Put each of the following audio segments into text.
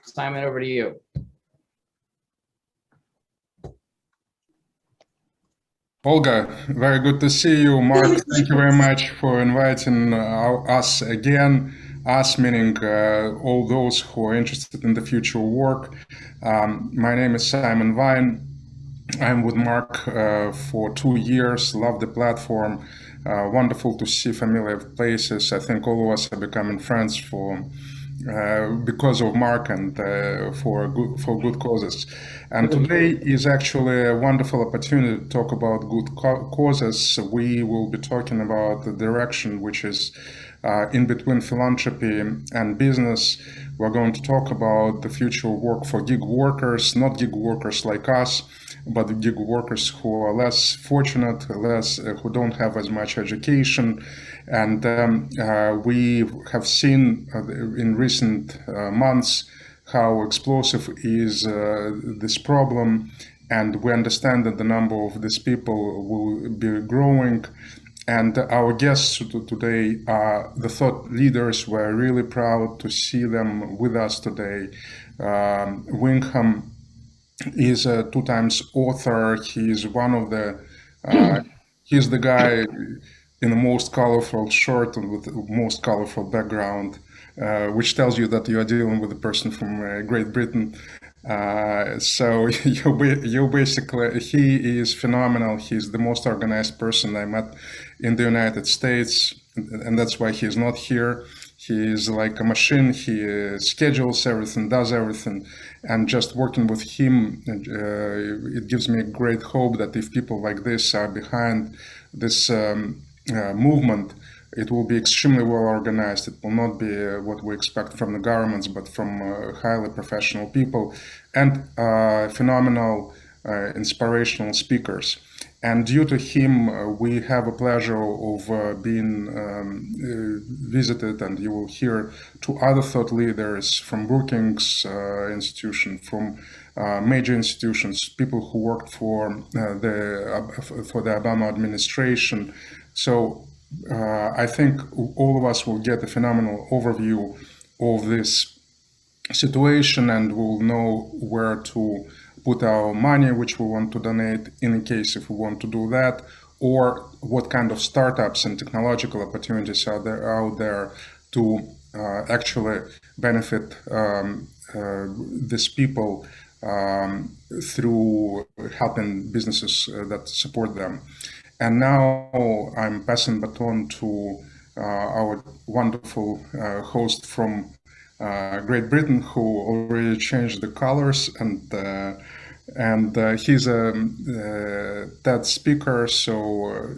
Simon, over to you. Olga, very good to see you. Mark, thank you very much for inviting us again. Us meaning all those who are interested in the future of work. My name is Simon Vine. I'm with Mark for 2 years. Love the platform. Wonderful to see familiar places. I think all of us are becoming friends because of Mark and for good causes. And today is actually a wonderful opportunity to talk about good causes. We will be talking about the direction which is in between philanthropy and business. We're going to talk about the future of work for gig workers, not gig workers like us, but the gig workers who are less fortunate, who don't have as much education. And we have seen in recent months how explosive is this problem, and we understand that the number of these people will be growing. And our guests today are the thought leaders. We're really proud to see them with us today. Wingham is a 2 times author. He's one of the, he's the guy in the most colorful shirt and with the most colorful background, which tells you that you are dealing with a person from Great Britain. So you basically, he is phenomenal. He's the most organized person I met in the United States, and that's why he's not here. He is like a machine. He schedules everything, does everything, and just working with him, it gives me great hope that if people like this are behind this movement, it will be extremely well organized. It will not be what we expect from the governments, but from highly professional people and phenomenal, inspirational speakers. And due to him, we have a pleasure of being visited, and you will hear 2 other thought leaders from Brookings Institution, from major institutions, people who worked for the Obama administration. So I think all of us will get a phenomenal overview of this situation, and we'll know where to put our money, which we want to donate in case if we want to do that, or what kind of startups and technological opportunities are there out there to actually benefit these people through helping businesses that support them. And now I'm passing baton to our wonderful host from Great Britain, who already changed the colors, and he's a TED speaker. So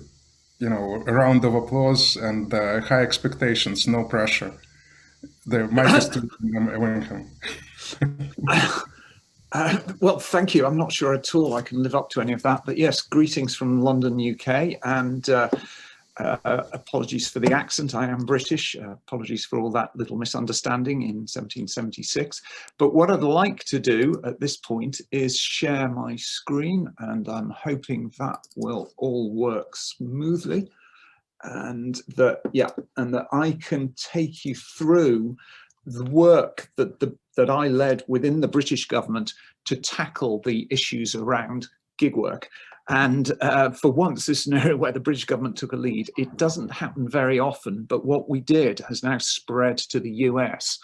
you know, a round of applause and high expectations, no pressure. The mic is to Wingham. Well, thank you. I'm not sure at all I can live up to any of that, but yes, greetings from London, UK, and apologies for the accent. I am British. Apologies for all that little misunderstanding in 1776. But what I'd like to do at this point is share my screen, and I'm hoping that will all work smoothly, and that I can take you through the work that I led within the British government to tackle the issues around gig work. And for once, this is an area where the British government took a lead. It doesn't happen very often, but what we did has now spread to the US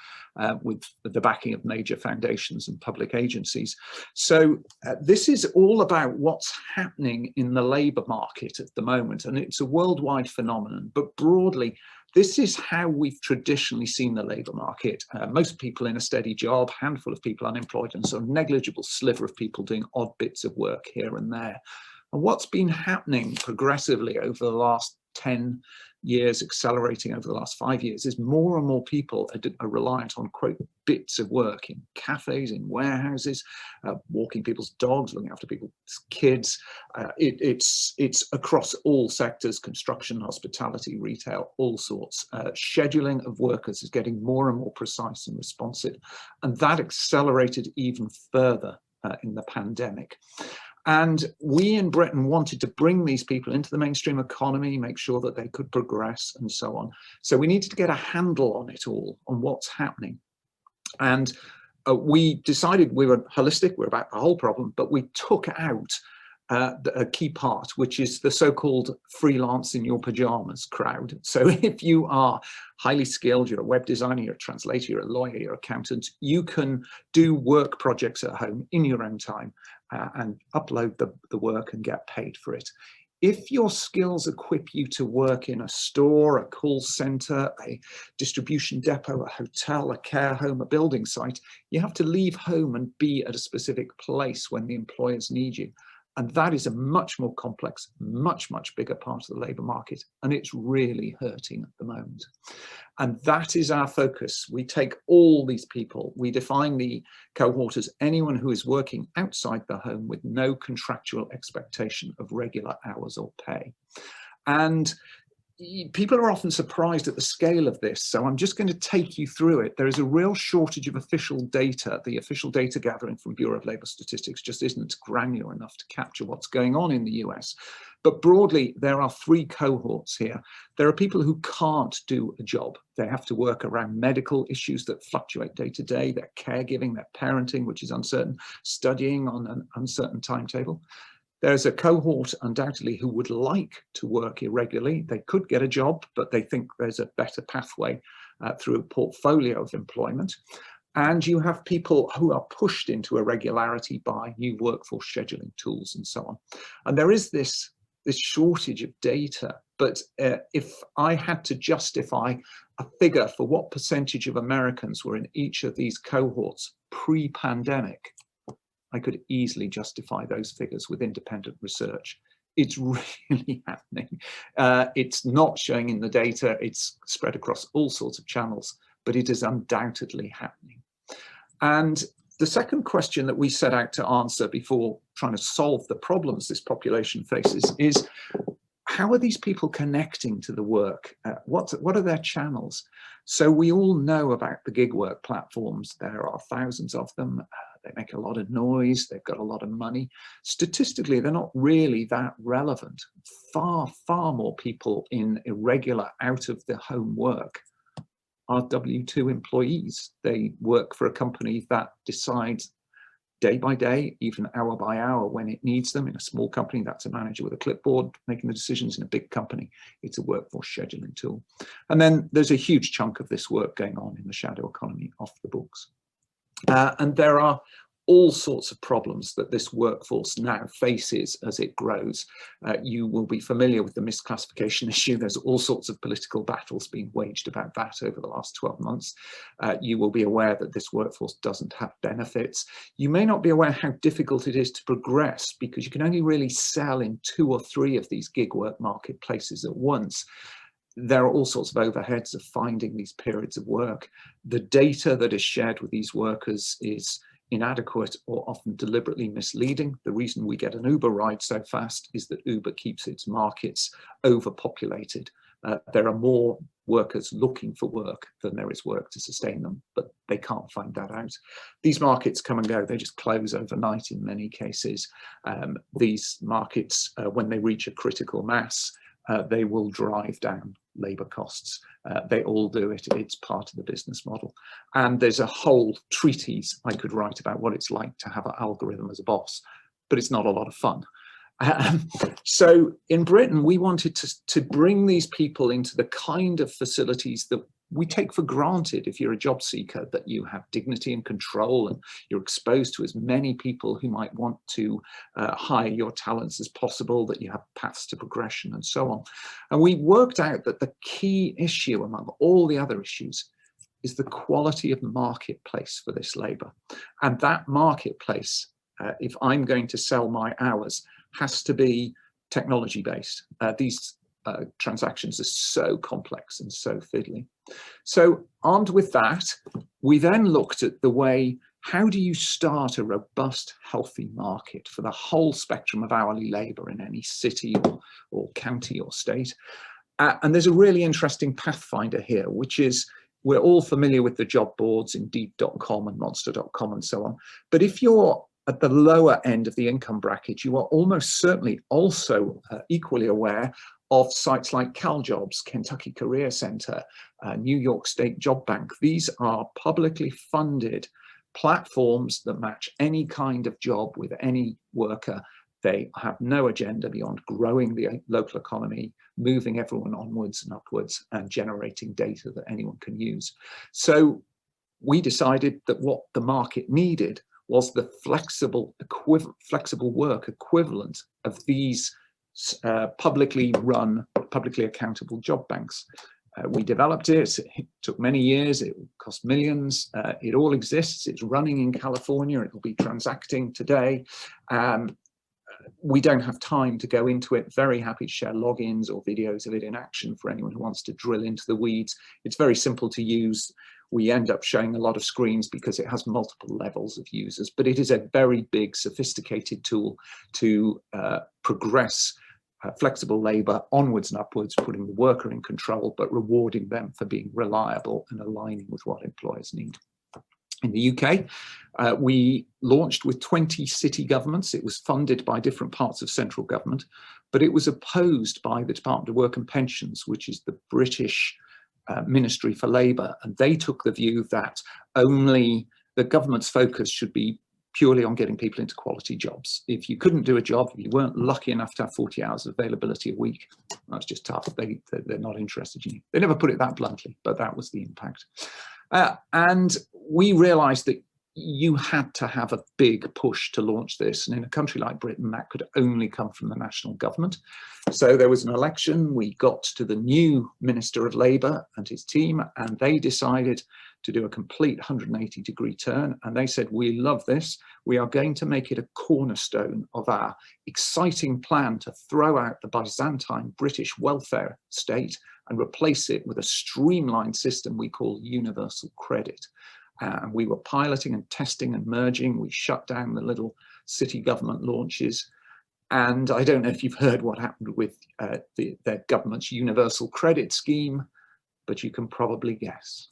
with the backing of major foundations and public agencies. So this is all about what's happening in the labour market at the moment, and it's a worldwide phenomenon, but broadly, this is how we've traditionally seen the labour market. Most people in a steady job, handful of people unemployed, and so a negligible sliver of people doing odd bits of work here and there. And what's been happening progressively over the last 10 years, accelerating over the last 5 years, is more and more people are reliant on, quote, bits of work in cafes, in warehouses, walking people's dogs, looking after people's kids. It's across all sectors: construction, hospitality, retail, all sorts. Scheduling of workers is getting more and more precise and responsive, and that accelerated even further in the pandemic. And we in Britain wanted to bring these people into the mainstream economy, make sure that they could progress and so on. So we needed to get a handle on it all, on what's happening. And we decided we were holistic, we're about the whole problem, but we took out a key part, which is the so-called freelance in your pajamas crowd. So if you are highly skilled, you're a web designer, you're a translator, you're a lawyer, you're an accountant, you can do work projects at home in your own time and upload the work and get paid for it. If your skills equip you to work in a store, a call center, a distribution depot, a hotel, a care home, a building site, you have to leave home and be at a specific place when the employers need you. And that is a much more complex, much bigger part of the labour market. And it's really hurting at the moment. And that is our focus. We take all these people, we define the cohort as anyone who is working outside the home with no contractual expectation of regular hours or pay. And people are often surprised at the scale of this, so I'm just going to take you through it. There is a real shortage of official data. The official data gathering from Bureau of Labour Statistics just isn't granular enough to capture what's going on in the US. But broadly, there are three cohorts here. There are people who can't do a job. They have to work around medical issues that fluctuate day to day. They're caregiving, they're parenting, which is uncertain, studying on an uncertain timetable. There's a cohort undoubtedly who would like to work irregularly. They could get a job, but they think there's a better pathway through a portfolio of employment. And you have people who are pushed into irregularity by new workforce scheduling tools and so on. And there is this shortage of data, but if I had to justify a figure for what percentage of Americans were in each of these cohorts pre-pandemic, I could easily justify those figures with independent research. It's really happening. It's not showing in the data. It's spread across all sorts of channels, but it is undoubtedly happening. And the second question that we set out to answer before trying to solve the problems this population faces is, how are these people connecting to the work? What are their channels? So we all know about the gig work platforms. There are thousands of them. They make a lot of noise. They've got a lot of money. Statistically, they're not really that relevant. Far more people in irregular, out of the home work are W-2 employees. They work for a company that decides day by day, even hour by hour when it needs them. In a small company, that's a manager with a clipboard making the decisions. In a big company, it's a workforce scheduling tool. And then there's a huge chunk of this work going on in the shadow economy off the books. And there are all sorts of problems that this workforce now faces as it grows. You will be familiar with the misclassification issue. There's all sorts of political battles being waged about that over the last 12 months. You will be aware that this workforce doesn't have benefits. You may not be aware how difficult it is to progress because you can only really sell in 2 or 3 of these gig work marketplaces at once. There are all sorts of overheads of finding these periods of work. The data that is shared with these workers is inadequate or often deliberately misleading. The reason we get an Uber ride so fast is that Uber keeps its markets overpopulated. There are more workers looking for work than there is work to sustain them, but they can't find that out. These markets come and go. They just close overnight in many cases. These markets, when they reach a critical mass, they will drive down labour costs. They all do it. It's part of the business model. And there's a whole treatise I could write about what it's like to have an algorithm as a boss, but it's not a lot of fun. So in Britain, we wanted to bring these people into the kind of facilities that we take for granted if you're a job seeker, that you have dignity and control and you're exposed to as many people who might want to hire your talents as possible, that you have paths to progression and so on. And we worked out that the key issue among all the other issues is the quality of marketplace for this labour. And that marketplace, if I'm going to sell my hours, has to be technology based. These transactions are so complex and so fiddly. So armed with that, we then looked at the way, how do you start a robust, healthy market for the whole spectrum of hourly labour in any city or county or state? And there's a really interesting pathfinder here, which is, we're all familiar with the job boards, Indeed.com and Monster.com and so on. But if you're at the lower end of the income bracket, you are almost certainly also equally aware of sites like CalJobs, Kentucky Career Center, New York State Job Bank. These are publicly funded platforms that match any kind of job with any worker. They have no agenda beyond growing the local economy, moving everyone onwards and upwards, and generating data that anyone can use. So we decided that what the market needed was the flexible work equivalent of these publicly run, publicly accountable job banks. We developed it. It took many years. It cost millions. It all exists. It's running in California. It will be transacting today. We don't have time to go into it. Very happy to share logins or videos of it in action for anyone who wants to drill into the weeds. It's very simple to use. We end up showing a lot of screens because it has multiple levels of users, but it is a very big, sophisticated tool to progress flexible labor onwards and upwards, putting the worker in control, but rewarding them for being reliable and aligning with what employers need. In the UK, we launched with 20 city governments. It was funded by different parts of central government, but it was opposed by the Department of Work and Pensions, which is the British Ministry for Labour. And they took the view that only the government's focus should be purely on getting people into quality jobs. If you couldn't do a job, if you weren't lucky enough to have 40 hours of availability a week, that's just tough. They're not interested in you. They never put it that bluntly, but that was the impact. And we realized that you had to have a big push to launch this. And in a country like Britain, that could only come from the national government. So there was an election. We got to the new Minister of Labour and his team, and they decided to do a complete 180-degree turn. And they said, we love this. We are going to make it a cornerstone of our exciting plan to throw out the Byzantine British welfare state and replace it with a streamlined system we call universal credit. And we were piloting and testing and merging. We shut down the little city government launches. And I don't know if you've heard what happened with their government's universal credit scheme, but you can probably guess.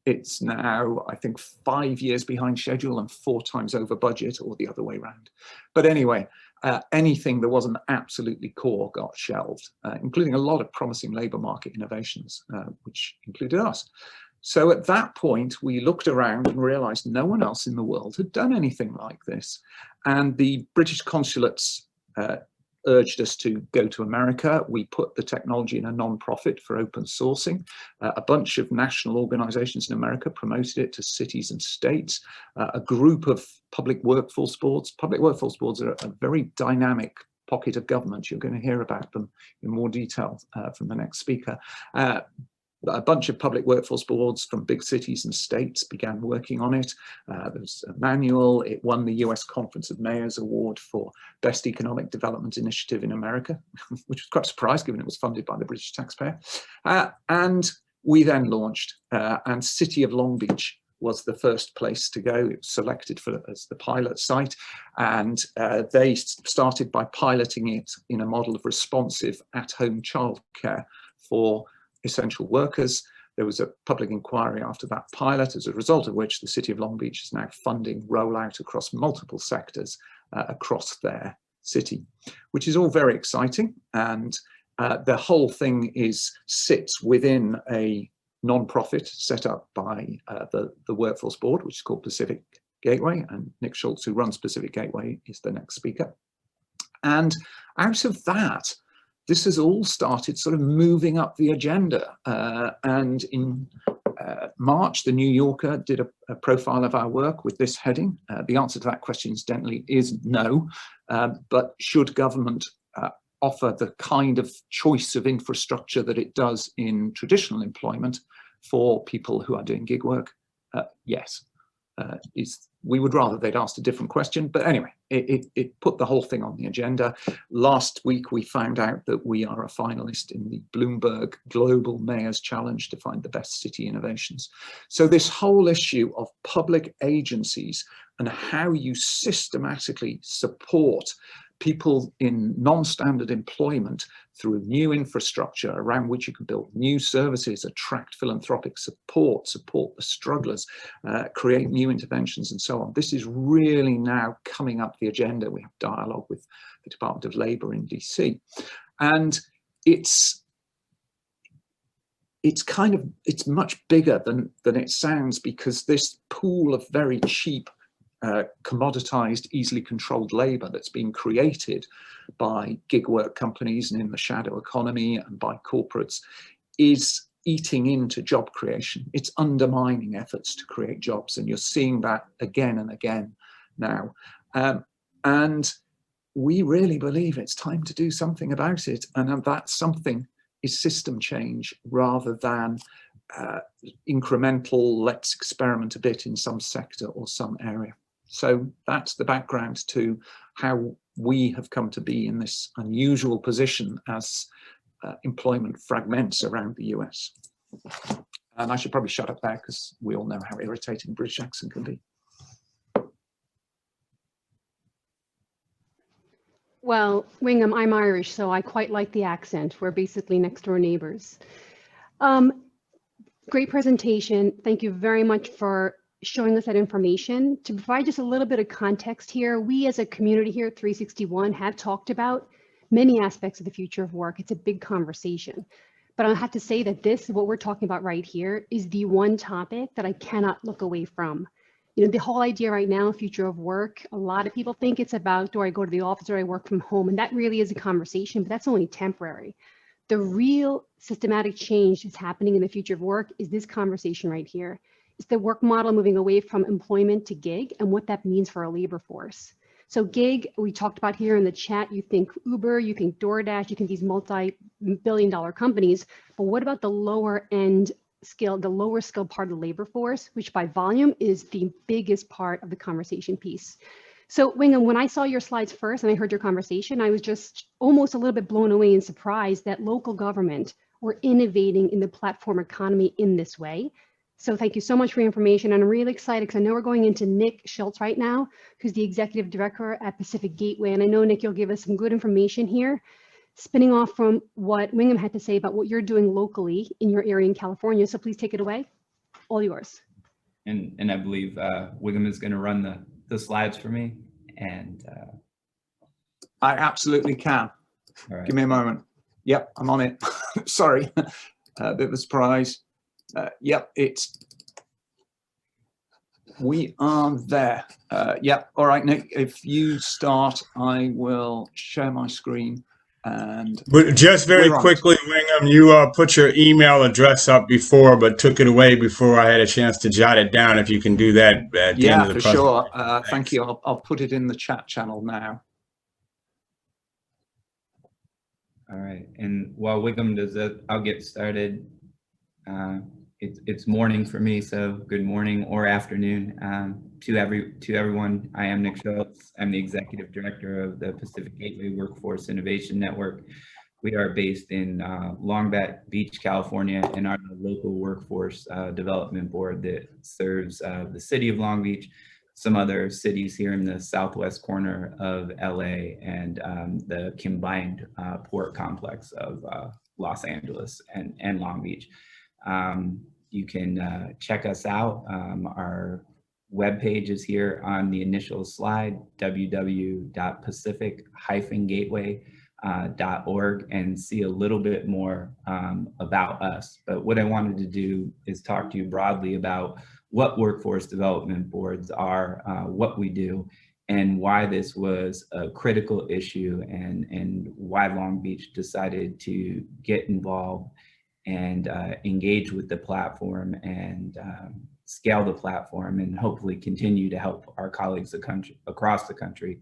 It's now, I think, 5 years behind schedule and 4 times over budget, or the other way around. But anyway, anything that wasn't absolutely core got shelved, including a lot of promising labour market innovations, which included us. So at that point, we looked around and realised no one else in the world had done anything like this. And the British consulates urged us to go to America. We put the technology in a non-profit for open sourcing. A bunch of national organizations in America promoted it to cities and states. A group of public workforce boards. Public workforce boards are a very dynamic pocket of government. You're going to hear about them in more detail from the next speaker. A bunch of public workforce boards from big cities and states began working on it. There was a manual. It won the US Conference of Mayors Award for Best Economic Development Initiative in America, which was quite a surprise given it was funded by the British taxpayer. And we then launched, and City of Long Beach was the first place to go. It was selected as the pilot site, and they started by piloting it in a model of responsive at-home childcare for essential workers. There was a public inquiry after that pilot, as a result of which the City of Long Beach is now funding rollout across multiple sectors across their city, which is all very exciting. And the whole thing sits within a non-profit set up by the Workforce Board, which is called Pacific Gateway, and Nick Schultz, who runs Pacific Gateway, is the next speaker. And out of that, this has all started sort of moving up the agenda. And in March, the New Yorker did a profile of our work with this heading. The answer to that question, incidentally, is no. But should government offer the kind of choice of infrastructure that it does in traditional employment for people who are doing gig work? Yes. We would rather they'd asked a different question, but anyway, it put the whole thing on the agenda. Last week, we found out that we are a finalist in the Bloomberg Global Mayors Challenge to find the best city innovations. So this whole issue of public agencies and how you systematically support people in non-standard employment through new infrastructure around which you can build new services, attract philanthropic support, support the strugglers, create new interventions and so on. This is really now coming up the agenda. We have dialogue with the Department of Labour in DC. And it's it's much bigger than it sounds, because this pool of very cheap, commoditized, easily controlled labor that's been created by gig work companies and in the shadow economy and by corporates is eating into job creation. It's undermining efforts to create jobs, and you're seeing that again and again now. And we really believe it's time to do something about it, and that something is system change rather than incremental, let's experiment a bit in some sector or some area. So that's the background to how we have come to be in this unusual position as employment fragments around the US. And I should probably shut up there because we all know how irritating British accent can be. Well, Wingham, I'm Irish, so I quite like the accent. We're basically next door neighbors. Great presentation. Thank you very much for showing us that information. To provide just a little bit of context here, we as a community here at 361 have talked about many aspects of the future of work. It's a big conversation. But I have to say that this, what we're talking about right here, is the one topic that I cannot look away from. You know, the whole idea right now, future of work, a lot of people think it's about, do I go to the office or I work from home? And that really is a conversation, but that's only temporary. The real systematic change that's happening in the future of work is this conversation right here. It's the work model moving away from employment to gig and what that means for our labor force. So gig, we talked about here in the chat, you think Uber, you think DoorDash, you think these multi-billion-dollar companies, but what about the lower end skill, the lower skill part of the labor force, which by volume is the biggest part of the conversation piece. So Wingham, when I saw your slides first and I heard your conversation, I was just almost a little bit blown away and surprised that local government were innovating in the platform economy in this way. So thank you so much for your information. And I'm really excited because I know we're going into Nick Schultz right now, who's the executive director at Pacific Gateway. And I know, Nick, you'll give us some good information here, spinning off from what Wingham had to say about what you're doing locally in your area in California. So please take it away. All yours. And I believe Wingham is going to run the slides for me. And I absolutely can. all right. Give me a moment. Yep, I'm on it. Sorry, a bit of a surprise. Yep, we are there. Yep, all right, Nick, if you start, I will share my screen. And but just very quickly, Wingham, you put your email address up before, but took it away before I had a chance to jot it down. If you can do that at the end of the presentation. Sure. Thank you. I'll put it in the chat channel now. All right, and while Wingham does that, I'll get started. It's morning for me, so good morning or afternoon to everyone. I am Nick Schultz. I'm the executive director of the Pacific Gateway Workforce Innovation Network. We are based in Long Beach, California, and are the local workforce development board that serves the city of Long Beach, some other cities here in the southwest corner of LA, and the combined port complex of Los Angeles and Long Beach. You can check us out. Our webpage is here on the initial slide, www.pacific-gateway.org, and see a little bit more about us. But what I wanted to do is talk to you broadly about what workforce development boards are, what we do, and why this was a critical issue, and why Long Beach decided to get involved and engage with the platform and scale the platform, and hopefully continue to help our colleagues across the country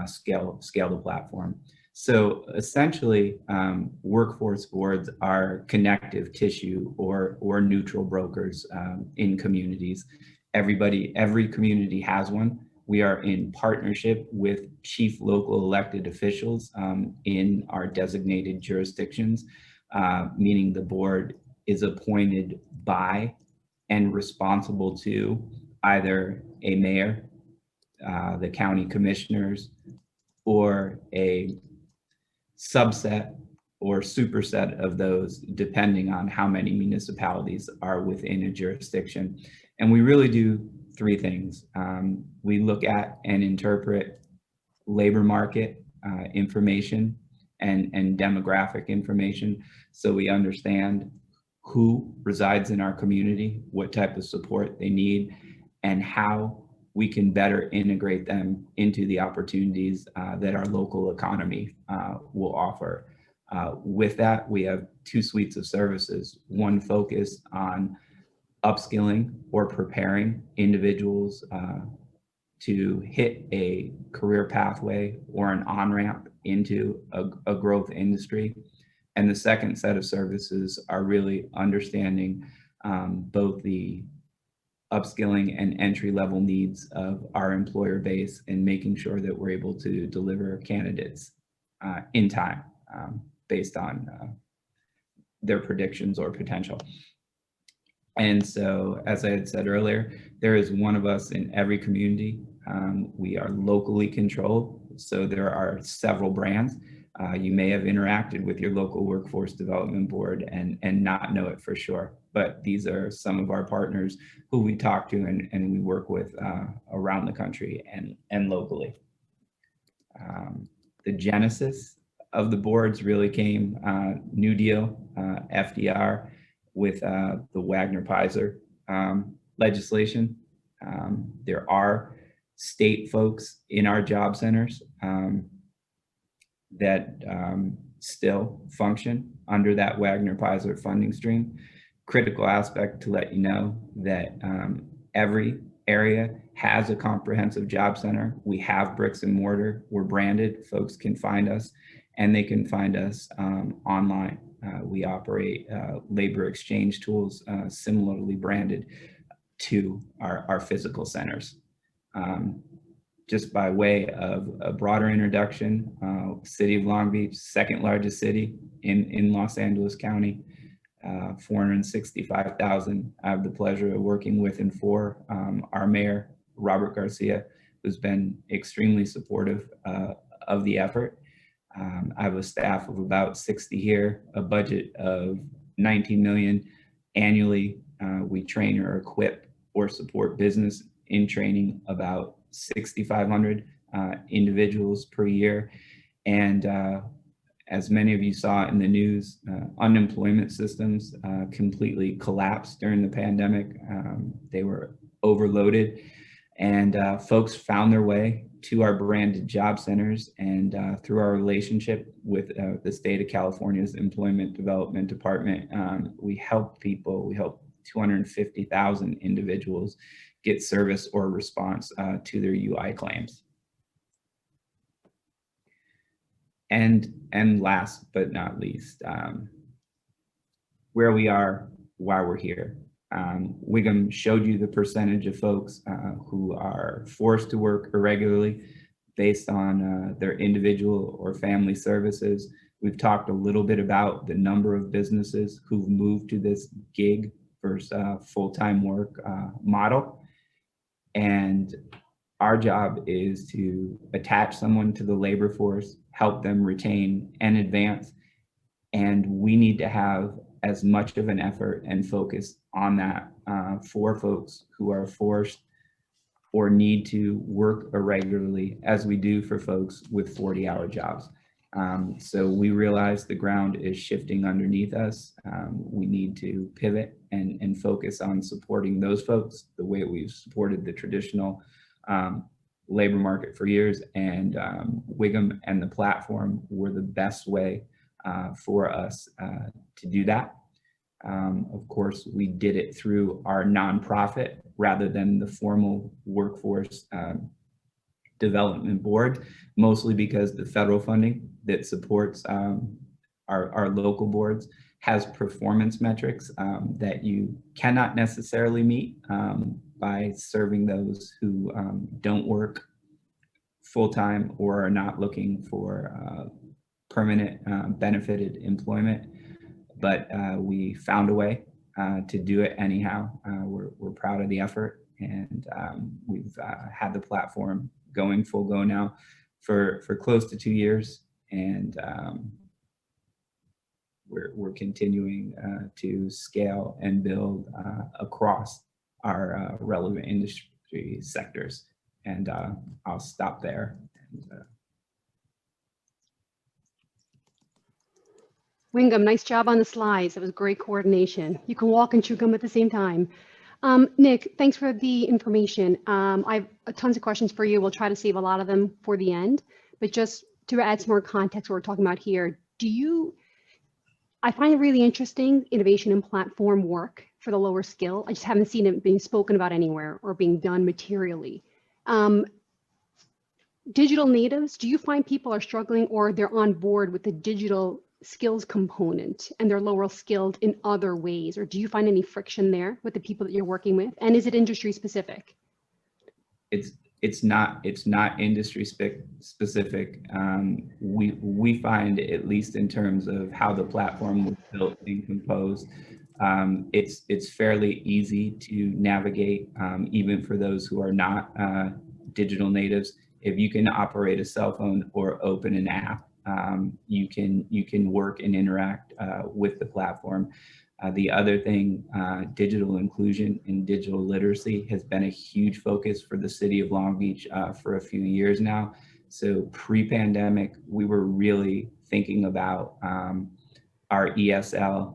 scale the platform. So essentially, workforce boards are connective tissue or neutral brokers in communities. Every community has one. We are in partnership with chief local elected officials in our designated jurisdictions, meaning the board is appointed by and responsible to either a mayor, the county commissioners, or a subset or superset of those, depending on how many municipalities are within a jurisdiction. And we really do three things. We look at and interpret labor market information and demographic information, so we understand who resides in our community, what type of support they need, and how we can better integrate them into the opportunities that our local economy will offer. With that, we have two suites of services, one focused on upskilling or preparing individuals to hit a career pathway or an on-ramp into a growth industry. And the second set of services are really understanding both the upskilling and entry-level needs of our employer base and making sure that we're able to deliver candidates in time based on their predictions or potential. And so, as I had said earlier, there is one of us in every community. We are locally controlled, so there are several brands. You may have interacted with your local workforce development board and not know it for sure, but these are some of our partners who we talk to and we work with around the country and locally. The genesis of the boards really came New Deal, FDR, with the Wagner-Pfizer legislation. There are state folks in our job centers that still function under that Wagner-Pfizer funding stream. Critical aspect to let you know that every area has a comprehensive job center. We have bricks and mortar. We're branded. Folks can find us, and they can find us online. We operate labor exchange tools similarly branded to our physical centers. Just by way of a broader introduction, City of Long Beach, second largest city in Los Angeles County, 465,000. I have the pleasure of working with and for our mayor, Robert Garcia, who's been extremely supportive of the effort. I have a staff of about 60 here, a budget of 19 million annually. We train or equip or support business in training about 6,500 individuals per year. And as many of you saw in the news, unemployment systems completely collapsed during the pandemic. They were overloaded, and folks found their way to our branded job centers, and through our relationship with the state of California's Employment Development Department, we help people, we help 250,000 individuals get service or response to their UI claims. And last but not least, where we are, why we're here. Wiggum showed you the percentage of folks who are forced to work irregularly based on their individual or family services. We've talked a little bit about the number of businesses who've moved to this gig versus full-time work model. And our job is to attach someone to the labor force, help them retain and advance. And we need to have as much of an effort and focus on that for folks who are forced or need to work irregularly as we do for folks with 40-hour jobs. So we realize the ground is shifting underneath us. We need to pivot and focus on supporting those folks the way we've supported the traditional labor market for years, and Wiggum and the platform were the best way for us to do that. Of course, we did it through our nonprofit rather than the formal workforce development board, mostly because the federal funding that supports our local boards has performance metrics that you cannot necessarily meet by serving those who don't work full-time or are not looking for permanent benefited employment. But we found a way to do it anyhow. We're proud of the effort, and we've had the platform going full go now for close to 2 years, and we're continuing to scale and build across our relevant industry sectors. And I'll stop there. And, Wingham, nice job on the slides. That was great coordination. You can walk and chew gum at the same time. Nick, thanks for the information. I have tons of questions for you. We'll try to save a lot of them for the end, but just to add some more context what we're talking about here, I find it really interesting, innovation and platform work for the lower skill. I just haven't seen it being spoken about anywhere or being done materially. Digital natives, do you find people are struggling or they're on board with the digital skills component and they're lower skilled in other ways? Or do you find any friction there with the people that you're working with? And is it industry specific? It's not industry specific. We find, at least in terms of how the platform was built and composed, it's fairly easy to navigate, even for those who are not digital natives. If you can operate a cell phone or open an app, you can work and interact with the platform. The other thing, digital inclusion and digital literacy has been a huge focus for the city of Long Beach for a few years now. So pre-pandemic, we were really thinking about our ESL,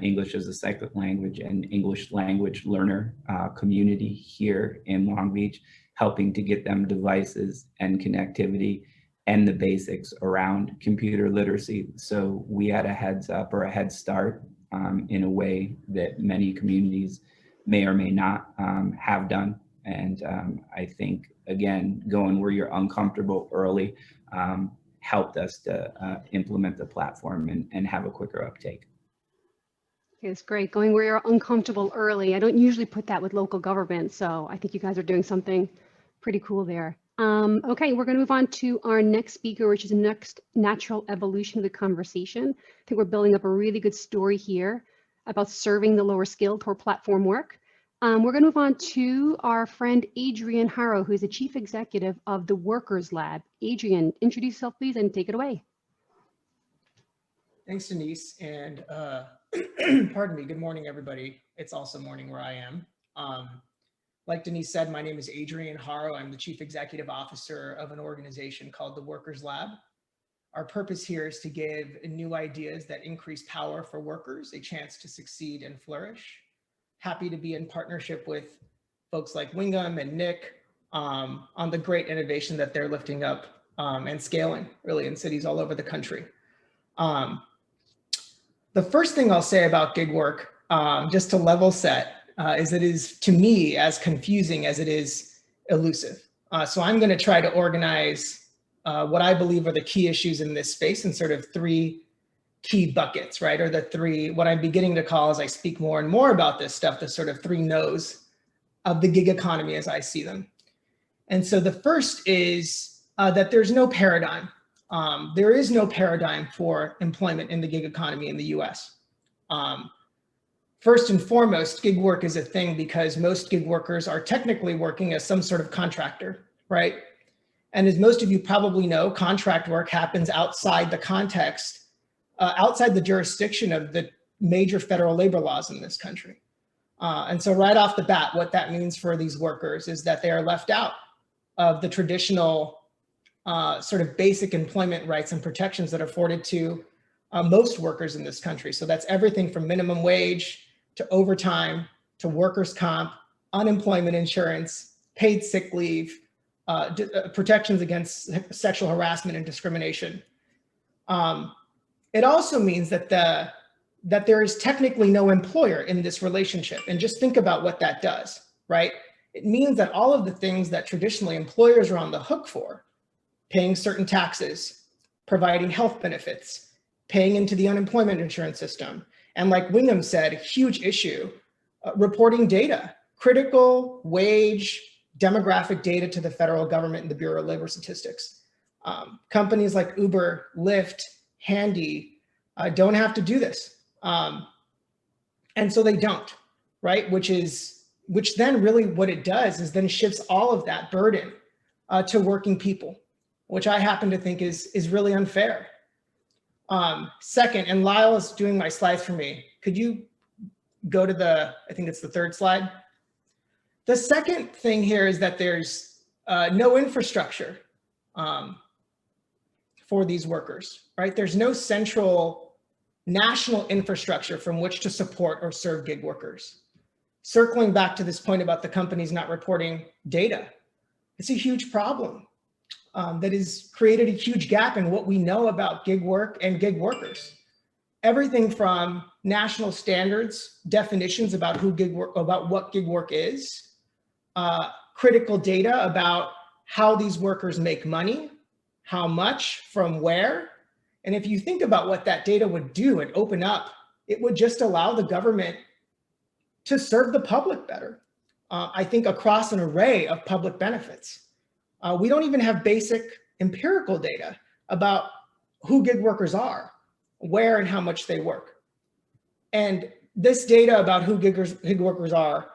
English as a second language, and English language learner community here in Long Beach, helping to get them devices and connectivity and the basics around computer literacy. So we had a heads up or a head start in a way that many communities may or may not have done. And I think, again, going where you're uncomfortable early helped us to implement the platform and have a quicker uptake. It's great, going where you're uncomfortable early. I don't usually put that with local government, so I think you guys are doing something pretty cool there. Okay, we're going to move on to our next speaker, which is the next natural evolution of the conversation. I think we're building up a really good story here about serving the lower skilled toward platform work. We're going to move on to our friend Adrian Haro, who is the Chief Executive of the Workers Lab. Adrian, introduce yourself, please, and take it away. Thanks, Denise, and pardon me, good morning, everybody. It's also morning where I am. Like Denise said, my name is Adrian Haro. I'm the Chief Executive Officer of an organization called the Workers Lab. Our purpose here is to give new ideas that increase power for workers, a chance to succeed and flourish. Happy to be in partnership with folks like Wingham and Nick on the great innovation that they're lifting up and scaling really in cities all over the country. The first thing I'll say about gig work, just to level set, is it is, to me, as confusing as it is elusive. So I'm going to try to organize what I believe are the key issues in this space in sort of three key buckets, right? Or the three, what I'm beginning to call, as I speak more and more about this stuff, the sort of three no's of the gig economy as I see them. And so the first is that there's no paradigm. There is no paradigm for employment in the gig economy in the US. First and foremost, gig work is a thing because most gig workers are technically working as some sort of contractor, right? And as most of you probably know, contract work happens outside the context, outside the jurisdiction of the major federal labor laws in this country. And so right off the bat, what that means for these workers is that they are left out of the traditional sort of basic employment rights and protections that are afforded to most workers in this country. So that's everything from minimum wage to overtime to workers' comp, unemployment insurance, paid sick leave, protections against sexual harassment and discrimination. It also means that there is technically no employer in this relationship. And just think about what that does, right? It means that all of the things that traditionally employers are on the hook for, paying certain taxes, providing health benefits, paying into the unemployment insurance system, and like Wingham said, a huge issue, reporting data, critical wage, demographic data to the federal government and the Bureau of Labor Statistics. Companies like Uber, Lyft, Handy don't have to do this. And so they don't, right? Which then really what it does is then shifts all of that burden to working people, which I happen to think is really unfair. Second, and Lyle is doing my slides for me. Could you go to I think it's the third slide. The second thing here is that there's no infrastructure for these workers, right? There's no central national infrastructure from which to support or serve gig workers. Circling back to this point about the companies not reporting data, it's a huge problem that has created a huge gap in what we know about gig work and gig workers. Everything from national standards, definitions about what gig work is, critical data about how these workers make money, how much, from where. And if you think about what that data would do and open up, it would just allow the government to serve the public better. I think across an array of public benefits. We don't even have basic empirical data about who gig workers are, where and how much they work. And this data about who gig workers are,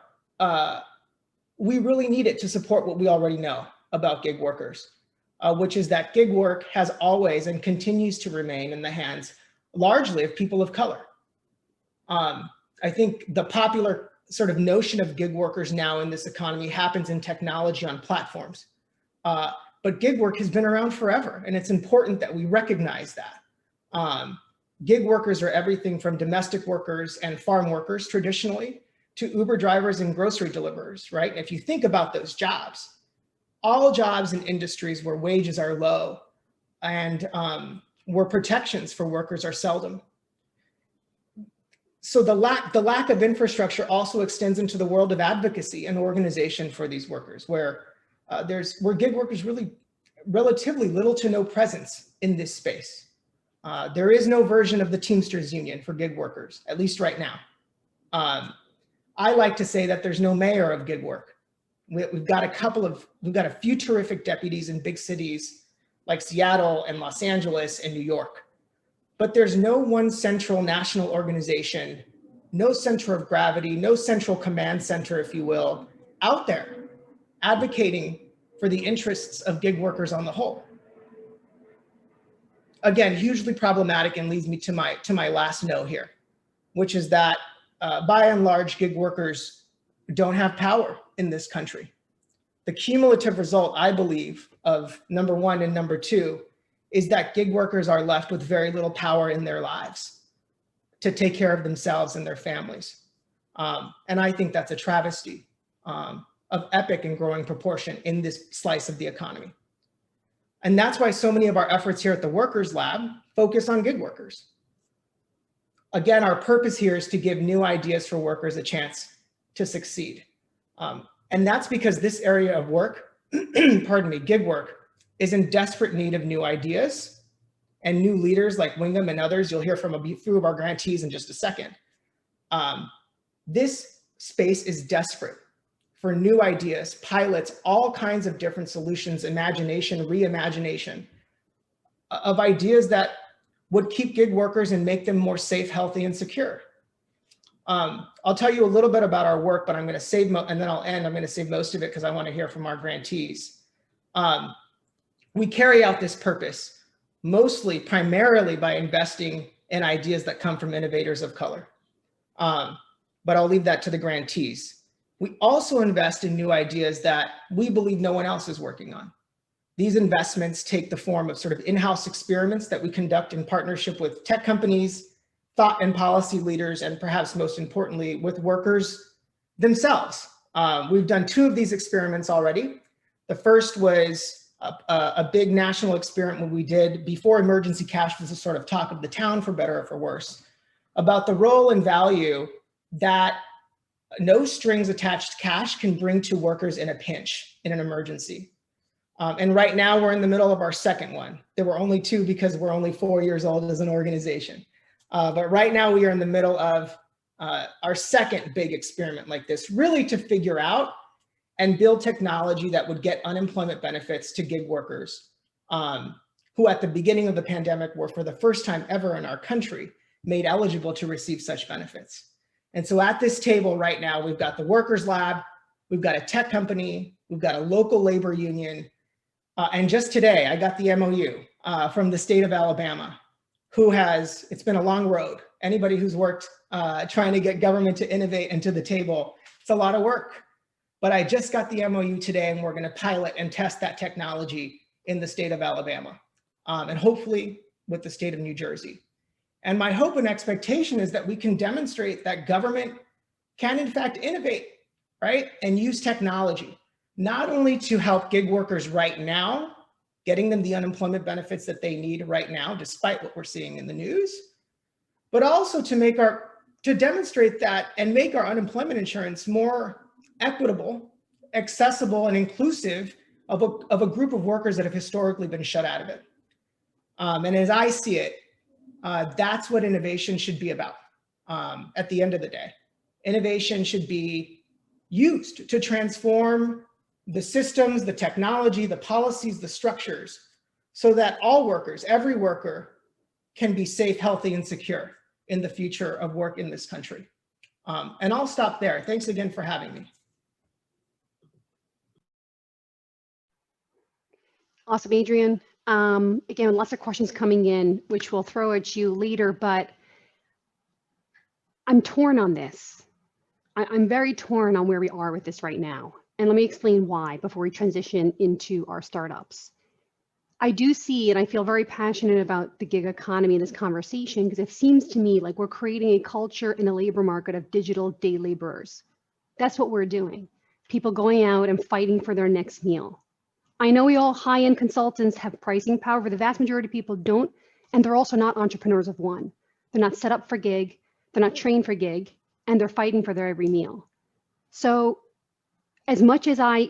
we really need it to support what we already know about gig workers, which is that gig work has always and continues to remain in the hands largely of people of color. I think the popular sort of notion of gig workers now in this economy happens in technology on platforms. But gig work has been around forever, and it's important that we recognize that. Gig workers are everything from domestic workers and farm workers traditionally to Uber drivers and grocery deliverers, right? If you think about those jobs, all jobs in industries where wages are low and where protections for workers are seldom. So the lack of infrastructure also extends into the world of advocacy and organization for these workers, where gig workers really relatively little to no presence in this space. There is no version of the Teamsters Union for gig workers, at least right now. I like to say that there's no mayor of gig work. We've got a few terrific deputies in big cities like Seattle and Los Angeles and New York. But there's no one central national organization, no center of gravity, no central command center, if you will, out there advocating for the interests of gig workers on the whole. Again, hugely problematic, and leads me to my last note here, which is that by and large, gig workers don't have power in this country. The cumulative result, I believe, of number one and number two is that gig workers are left with very little power in their lives to take care of themselves and their families. And I think that's a travesty of epic and growing proportion in this slice of the economy. And that's why so many of our efforts here at the Workers Lab focus on gig workers. Again, our purpose here is to give new ideas for workers a chance to succeed. And that's because this area of work, pardon me, gig work, is in desperate need of new ideas and new leaders like Wingham and others. You'll hear from a few of our grantees in just a second. This space is desperate for new ideas, pilots, all kinds of different solutions, imagination, reimagination of ideas that would keep gig workers and make them more safe, healthy, and secure. I'll tell you a little bit about our work, but I'm going to save, and then I'll end. I'm going to save most of it because I want to hear from our grantees. We carry out this purpose primarily by investing in ideas that come from innovators of color. But I'll leave that to the grantees. We also invest in new ideas that we believe no one else is working on. These investments take the form of sort of in-house experiments that we conduct in partnership with tech companies, thought and policy leaders, and perhaps most importantly, with workers themselves. We've done 2 of these experiments already. The first was a big national experiment we did before emergency cash was a sort of talk of the town, for better or for worse, about the role and value that no strings attached cash can bring to workers in a pinch, in an emergency. And right now we're in the middle of our second one. There were only 2 because we're only 4 years old as an organization. But right now we are in the middle of our second big experiment like this, really to figure out and build technology that would get unemployment benefits to gig workers who at the beginning of the pandemic were, for the first time ever in our country, made eligible to receive such benefits. And so at this table right now, we've got the Workers Lab, we've got a tech company, we've got a local labor union, and just today I got the MOU from the state of Alabama, who has, it's been a long road. Anybody who's worked trying to get government to innovate and to the table, it's a lot of work. But I just got the MOU today, and we're going to pilot and test that technology in the state of Alabama, and hopefully with the state of New Jersey. And my hope and expectation is that we can demonstrate that government can in fact innovate, right? And use technology, not only to help gig workers right now, getting them the unemployment benefits that they need right now, despite what we're seeing in the news, but also to demonstrate that and make our unemployment insurance more equitable, accessible, and inclusive of a group of workers that have historically been shut out of it. And as I see it, that's what innovation should be about at the end of the day. Innovation should be used to transform the systems, the technology, the policies, the structures, so that all workers, every worker, can be safe, healthy, and secure in the future of work in this country. And I'll stop there. Thanks again for having me. Awesome, Adrian. Again, lots of questions coming in, which we'll throw at you later, but I'm torn on this. I'm very torn on where we are with this right now. And let me explain why before we transition into our startups. I do see, and I feel very passionate about the gig economy in this conversation, because it seems to me like we're creating a culture in a labor market of digital day laborers. That's what we're doing. People going out and fighting for their next meal. I know we all high-end consultants have pricing power, but the vast majority of people don't, and they're also not entrepreneurs of one. They're not set up for gig, they're not trained for gig, and they're fighting for their every meal. So as much as I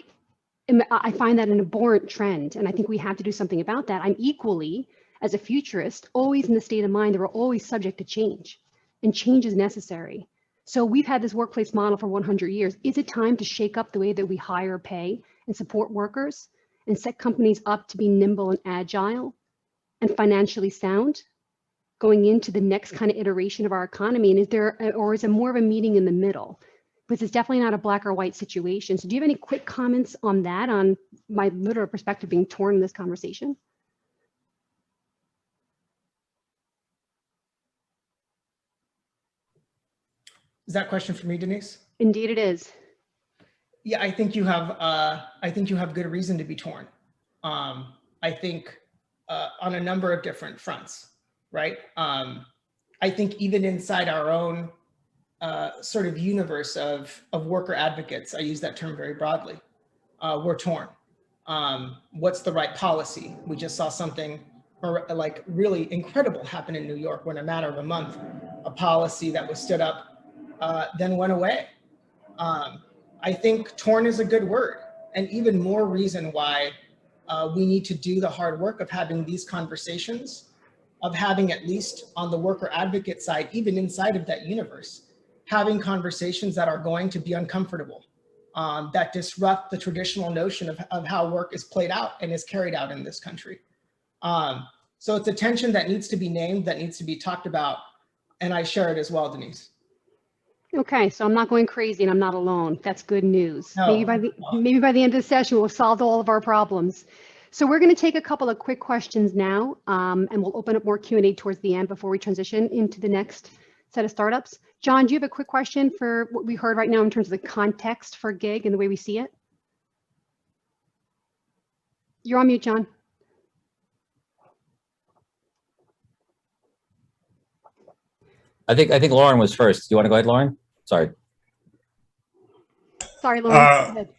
find that an abhorrent trend, and I think we have to do something about that, I'm equally, as a futurist, always in the state of mind that we're always subject to change, and change is necessary. So we've had this workplace model for 100 years. Is it time to shake up the way that we hire, pay, and support workers, and set companies up to be nimble and agile and financially sound going into the next kind of iteration of our economy? And is it more of a meeting in the middle? Because it's definitely not a black or white situation. So do you have any quick comments on that, on my literal perspective being torn in this conversation? Is that question for me, Denise? Indeed it is. Yeah, I think you have good reason to be torn. I think on a number of different fronts, right? I think even inside our own sort of universe of worker advocates, I use that term very broadly, we're torn. What's the right policy? We just saw something like really incredible happen in New York, when in a matter of a month, a policy that was stood up then went away. I think torn is a good word, and even more reason why we need to do the hard work of having these conversations, of having, at least on the worker advocate side, even inside of that universe, having conversations that are going to be uncomfortable, that disrupt the traditional notion of how work is played out and is carried out in this country. So it's a tension that needs to be named, that needs to be talked about, and I share it as well, Denise. Okay, so I'm not going crazy and I'm not alone. That's good news. No. Maybe by the end of the session, we'll solve all of our problems. So we're going to take a couple of quick questions now, and we'll open up more Q&A towards the end before we transition into the next set of startups. John, do you have a quick question for what we heard right now in terms of the context for gig and the way we see it? You're on mute, John. I think Lauren was first. Do you want to go ahead, Lauren? Sorry. Sorry, Lauren.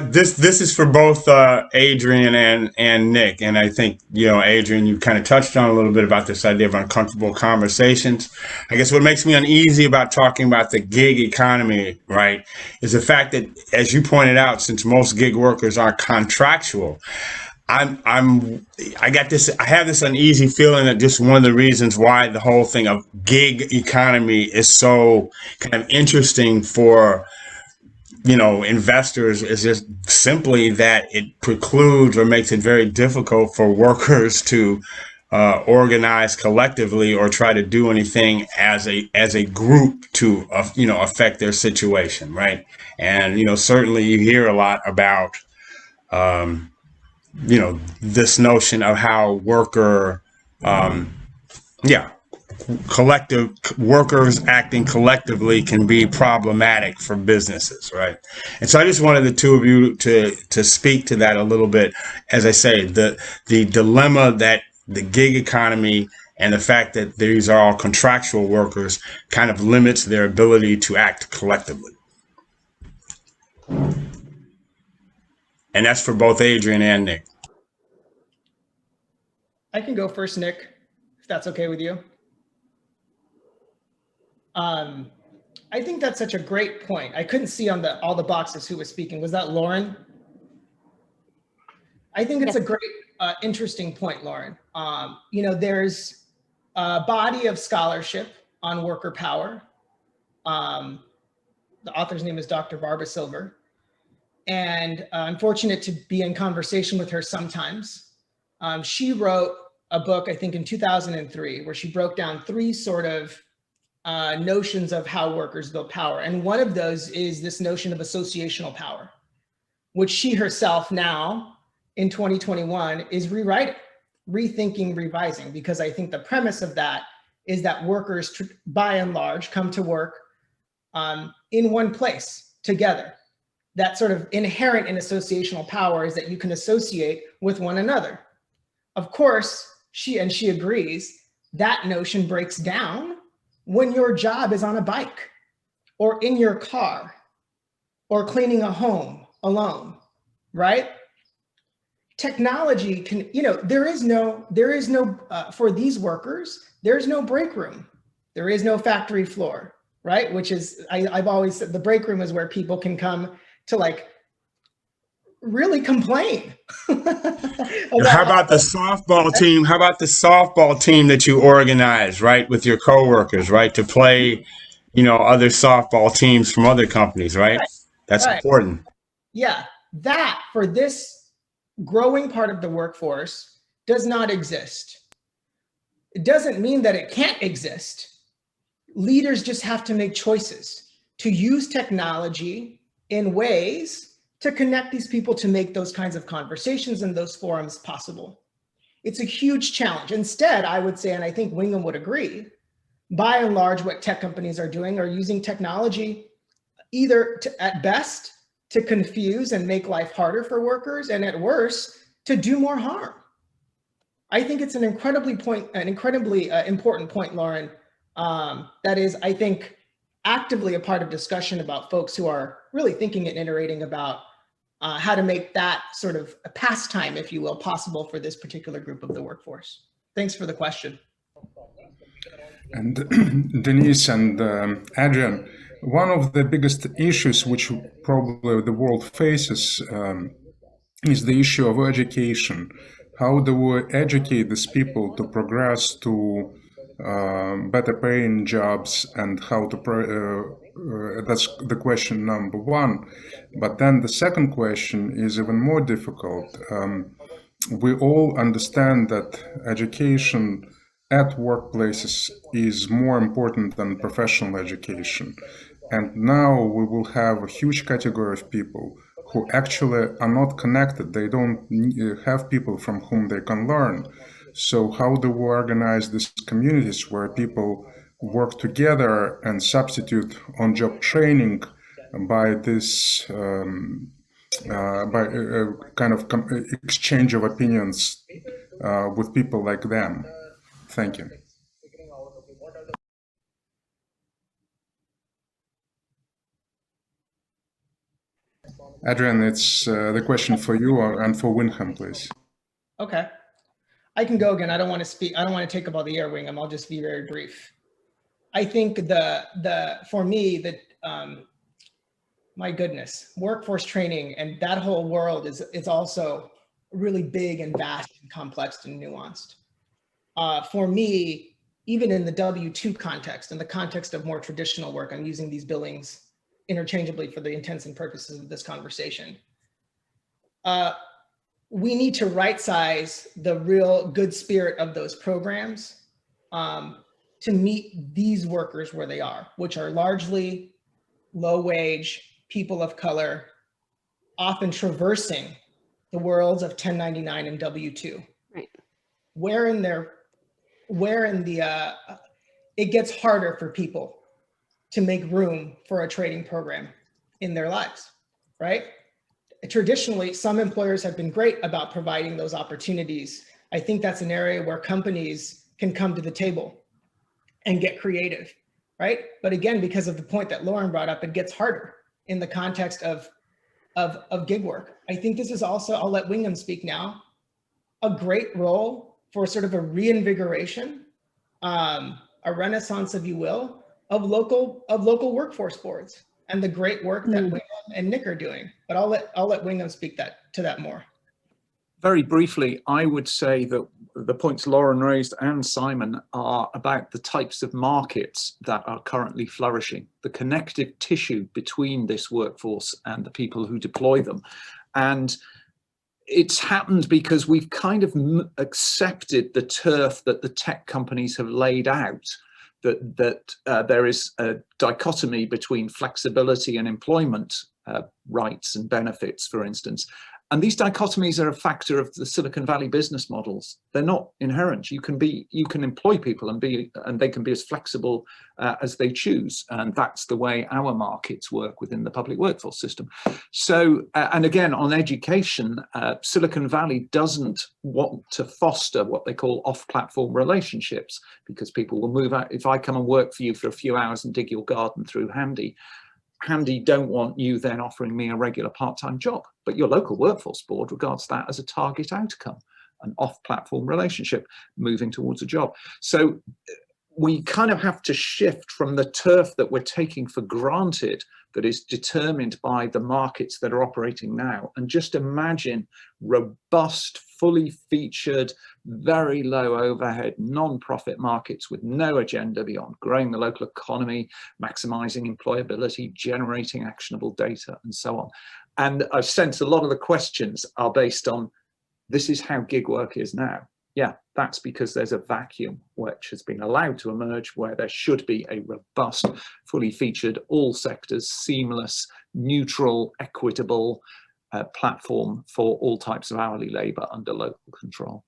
This is for both Adrian and Nick, and I think, you know, Adrian, you kind of touched on a little bit about this idea of uncomfortable conversations. I guess what makes me uneasy about talking about the gig economy, right, is the fact that, as you pointed out, since most gig workers are contractual, I have this uneasy feeling that just one of the reasons why the whole thing of gig economy is so kind of interesting for, you know, investors is just simply that it precludes or makes it very difficult for workers to organize collectively or try to do anything as a group to affect their situation, right? And, you know, certainly you hear a lot about you know, this notion of how collective workers acting collectively can be problematic for businesses, right? And so I just wanted the two of you to speak to that a little bit. As I say, the dilemma that the gig economy And the fact that these are all contractual workers kind of limits their ability to act collectively. And that's for both Adrian and Nick. I can go first, Nick, if that's okay with you. I think that's such a great point. I couldn't see on all the boxes who was speaking. Was that Lauren? I think it's a great, interesting point, Lauren. You know, there's a body of scholarship on worker power. The author's name is Dr. Barbara Silver. And I'm fortunate to be in conversation with her sometimes. She wrote a book, I think in 2003, where she broke down 3 sort of notions of how workers build power. And one of those is this notion of associational power, which she herself now in 2021 is rewriting, rethinking, revising, because I think the premise of that is that workers by and large come to work in one place together. That sort of inherent in associational power is that you can associate with one another. Of course, she agrees that notion breaks down when your job is on a bike or in your car or cleaning a home alone, right? Technology can, you know, there is no for these workers, there's no break room. There is no factory floor, right? Which is, I've always said the break room is where people can come to like really complain. How about the softball team? How about the softball team that you organize, right, with your coworkers, right, to play, you know, other softball teams from other companies, right? That's important. Yeah, that for this growing part of the workforce does not exist. It doesn't mean that it can't exist. Leaders just have to make choices to use technology in ways to connect these people to make those kinds of conversations and those forums possible. It's a huge challenge. Instead, I would say, and I think Wingham would agree, by and large, what tech companies are doing are using technology either at best to confuse and make life harder for workers, and at worst, to do more harm. I think it's an incredibly important point, Lauren, that is, I think, actively a part of discussion about folks who are really thinking and iterating about how to make that sort of a pastime, if you will, possible for this particular group of the workforce. Thanks for the question. And Denise and Adrian, one of the biggest issues which probably the world faces is the issue of education. How do we educate these people to progress to better paying jobs, and how to that's the question number one. But then the second question is even more difficult. We all understand that education at workplaces is more important than professional education. And now we will have a huge category of people who actually are not connected. They don't have people from whom they can learn. So how do we organize these communities where people work together and substitute on-job training by this kind of exchange of opinions with people like them? Thank you. Adrian, it's the question for you and for Wingham, please. Okay. I can go again. I don't want to speak. I don't want to take up all the air, Wingham. I'll just be very brief. I think for me, my goodness, workforce training and that whole world is also really big and vast and complex and nuanced. For me, even in the W-2 context, in the context of more traditional work, I'm using these billings interchangeably for the intents and purposes of this conversation. We need to right size the real good spirit of those programs to meet these workers where they are, which are largely low wage, people of color, often traversing the worlds of 1099 and W-2. Right. It gets harder for people to make room for a trading program in their lives, right? Traditionally, some employers have been great about providing those opportunities. I think that's an area where companies can come to the table and get creative, right? But again, because of the point that Lauren brought up, it gets harder in the context of gig work. I think this is also, I'll let Wingham speak now, a great role for sort of a reinvigoration, a renaissance, if you will, of local workforce boards and the great work that Wingham and Nick are doing. But I'll let Wingham speak to that more. Very briefly, I would say that the points Lauren raised and Simon are about the types of markets that are currently flourishing, the connective tissue between this workforce and the people who deploy them. And it's happened because we've kind of accepted the turf that the tech companies have laid out, that there is a dichotomy between flexibility and employment rights and benefits, for instance. And these dichotomies are a factor of the Silicon Valley business models. They're not inherent. You can employ people and they can be as flexible as they choose. And that's the way our markets work within the public workforce system. So, and again, on education, Silicon Valley doesn't want to foster what they call off-platform relationships, because people will move out. If I come and work for you for a few hours and dig your garden through Handy don't want you then offering me a regular part-time job, but your local workforce board regards that as a target outcome, an off-platform relationship moving towards a job. So we kind of have to shift from the turf that we're taking for granted, that is determined by the markets that are operating now, and just imagine robust, fully featured, very low overhead, non-profit markets with no agenda beyond growing the local economy, maximizing employability, generating actionable data, and so on. And I sense a lot of the questions are based on, this is how gig work is now. Yeah, that's because there's a vacuum which has been allowed to emerge, where there should be a robust, fully featured, all sectors, seamless, neutral, equitable platform for all types of hourly labor under local control.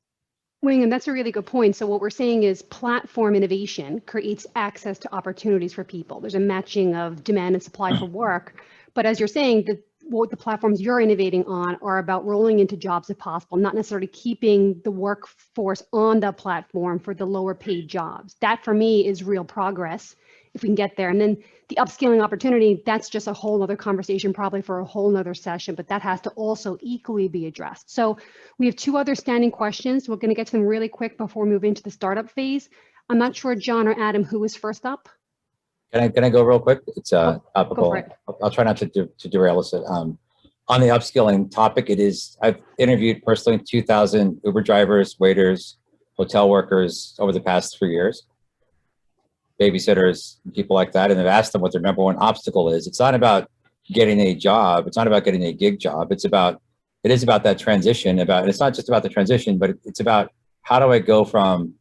Wingham, that's a really good point. So what we're saying is platform innovation creates access to opportunities for people. There's a matching of demand and supply for work. But as you're saying, what the platforms you're innovating on are about rolling into jobs if possible, not necessarily keeping the workforce on the platform for the lower paid jobs. That for me is real progress if we can get there. And then the upskilling opportunity, that's just a whole other conversation, probably for a whole nother session, but that has to also equally be addressed. So we have two other standing questions. We're going to get to them really quick before we move into the startup phase. I'm not sure, John or Adam, who is first up. Can I go real quick? It's topical. Go for it. I'll try not to derail us. On the upskilling topic, I've interviewed personally 2,000 Uber drivers, waiters, hotel workers over the past 3 years, babysitters, people like that, and I've asked them what their number one obstacle is. It's not about getting a job. It's not about getting a gig job. It is about that transition. It's not just about the transition, but it's about, how do I go from,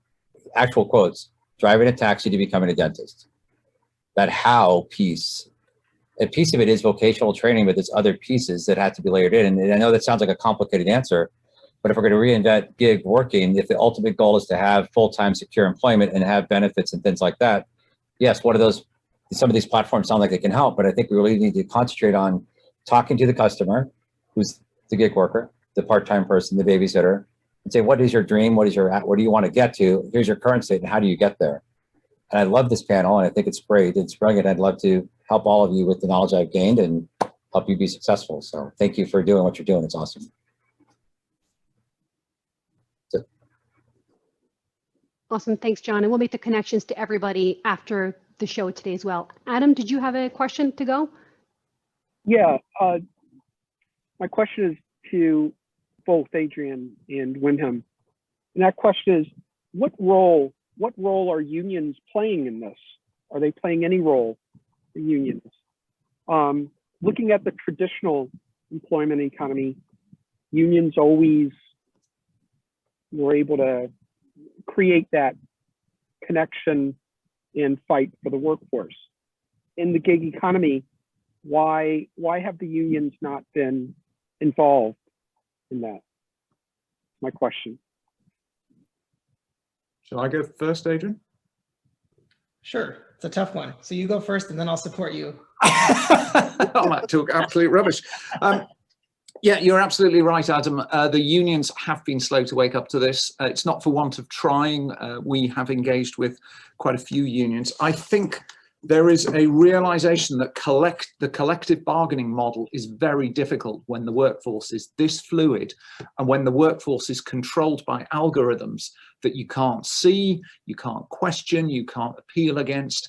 actual quotes, driving a taxi to becoming a dentist? That how piece, a piece of it is vocational training, but there's other pieces that have to be layered in. And I know that sounds like a complicated answer, but if we're going to reinvent gig working, if the ultimate goal is to have full-time secure employment and have benefits and things like that, yes, some of these platforms sound like they can help, but I think we really need to concentrate on talking to the customer, who's the gig worker, the part-time person, the babysitter, and say, what is your dream? What do you want to get to? Here's your current state and how do you get there? And I love this panel, and I think it's great. It's brilliant. I'd love to help all of you with the knowledge I've gained and help you be successful. So thank you for doing what you're doing. It's awesome. Awesome. Thanks, John. And we'll make the connections to everybody after the show today as well. Adam, did you have a question to go? Yeah. My question is to both Adrian and Wingham. And that question is, what role are unions playing in this? Are they playing any role for unions? Looking at the traditional employment economy, unions always were able to create that connection and fight for the workforce. In the gig economy, why have the unions not been involved in that? My question. Shall I go first, Adrian? Sure, it's a tough one. So you go first and then I'll support you. I might talk absolute rubbish. Yeah, you're absolutely right, Adam. The unions have been slow to wake up to this. It's not for want of trying. We have engaged with quite a few unions. I think there is a realization that the collective bargaining model is very difficult when the workforce is this fluid and when the workforce is controlled by algorithms that you can't see, you can't question, you can't appeal against.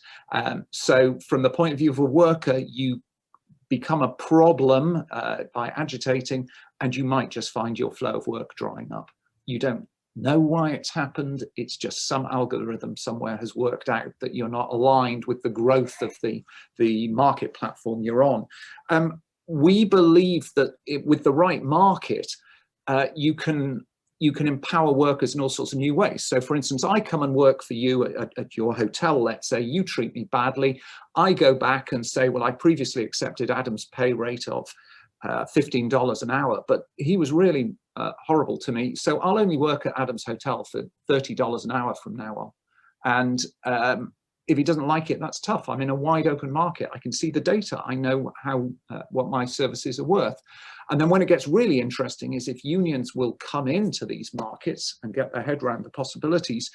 So from the point of view of a worker, you become a problem by agitating, and you might just find your flow of work drying up. You don't know why it's happened. It's just some algorithm somewhere has worked out that you're not aligned with the growth of the market platform you're on. We believe that with the right market, you can empower workers in all sorts of new ways. So for instance, I come and work for you at your hotel, let's say, you treat me badly. I go back and say, well, I previously accepted Adam's pay rate of $15 an hour, but he was really horrible to me. So I'll only work at Adam's hotel for $30 an hour from now on. And if he doesn't like it, that's tough. I'm in a wide open market. I can see the data. I know how what my services are worth. And then when it gets really interesting is if unions will come into these markets and get their head around the possibilities,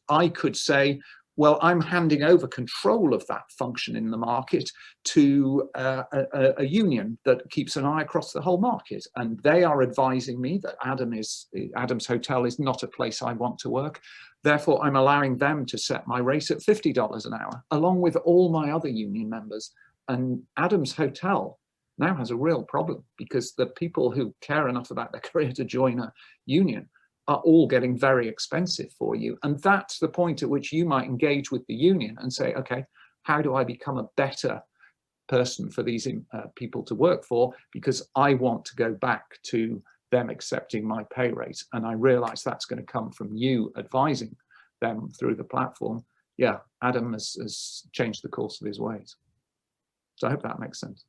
I could say, well, I'm handing over control of that function in the market to a union that keeps an eye across the whole market. And they are advising me that Adam's hotel is not a place I want to work. Therefore, I'm allowing them to set my rate at $50 an hour, along with all my other union members. And Adam's hotel now has a real problem because the people who care enough about their career to join a union are all getting very expensive for you. And that's the point at which you might engage with the union and say, okay, how do I become a better person for these people to work for? Because I want to go back to them accepting my pay rate. And I realize that's going to come from you advising them through the platform. Yeah, Adam has changed the course of his ways. So I hope that makes sense.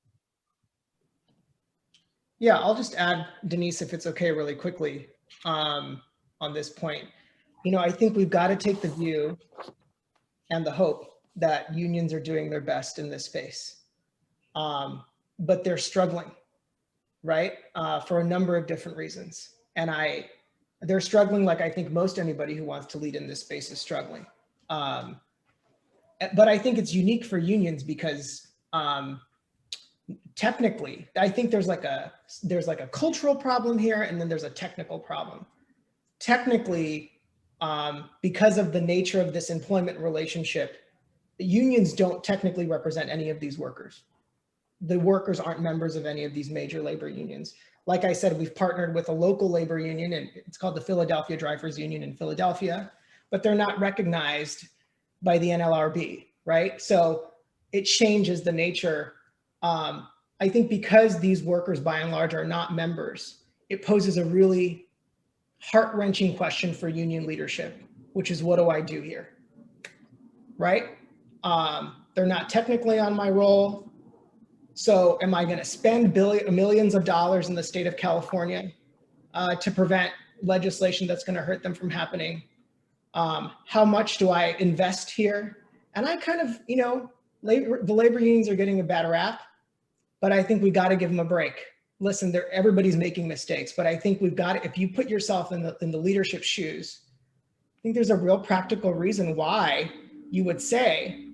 Yeah, I'll just add, Denise, if it's okay, really quickly on this point. You know, I think we've got to take the view and the hope that unions are doing their best in this space, but they're struggling, right? For a number of different reasons. And they're struggling like I think most anybody who wants to lead in this space is struggling. But I think it's unique for unions because technically, I think there's like a cultural problem here, and then there's a technical problem. Technically, because of the nature of this employment relationship, the unions don't technically represent any of these workers. The workers aren't members of any of these major labor unions. Like I said, we've partnered with a local labor union, and it's called the Philadelphia Drivers Union in Philadelphia, but they're not recognized by the NLRB, right? So it changes the nature. I think because these workers by and large are not members, it poses a really heart-wrenching question for union leadership, which is, what do I do here, right? They're not technically on my roll. So am I gonna spend millions of dollars in the state of California to prevent legislation that's gonna hurt them from happening? How much do I invest here? And I kind of, you know, the labor unions are getting a bad rap, but I think we got to give them a break. Listen, everybody's making mistakes, but I think we've got to, if you put yourself in the leadership shoes, I think there's a real practical reason why you would say,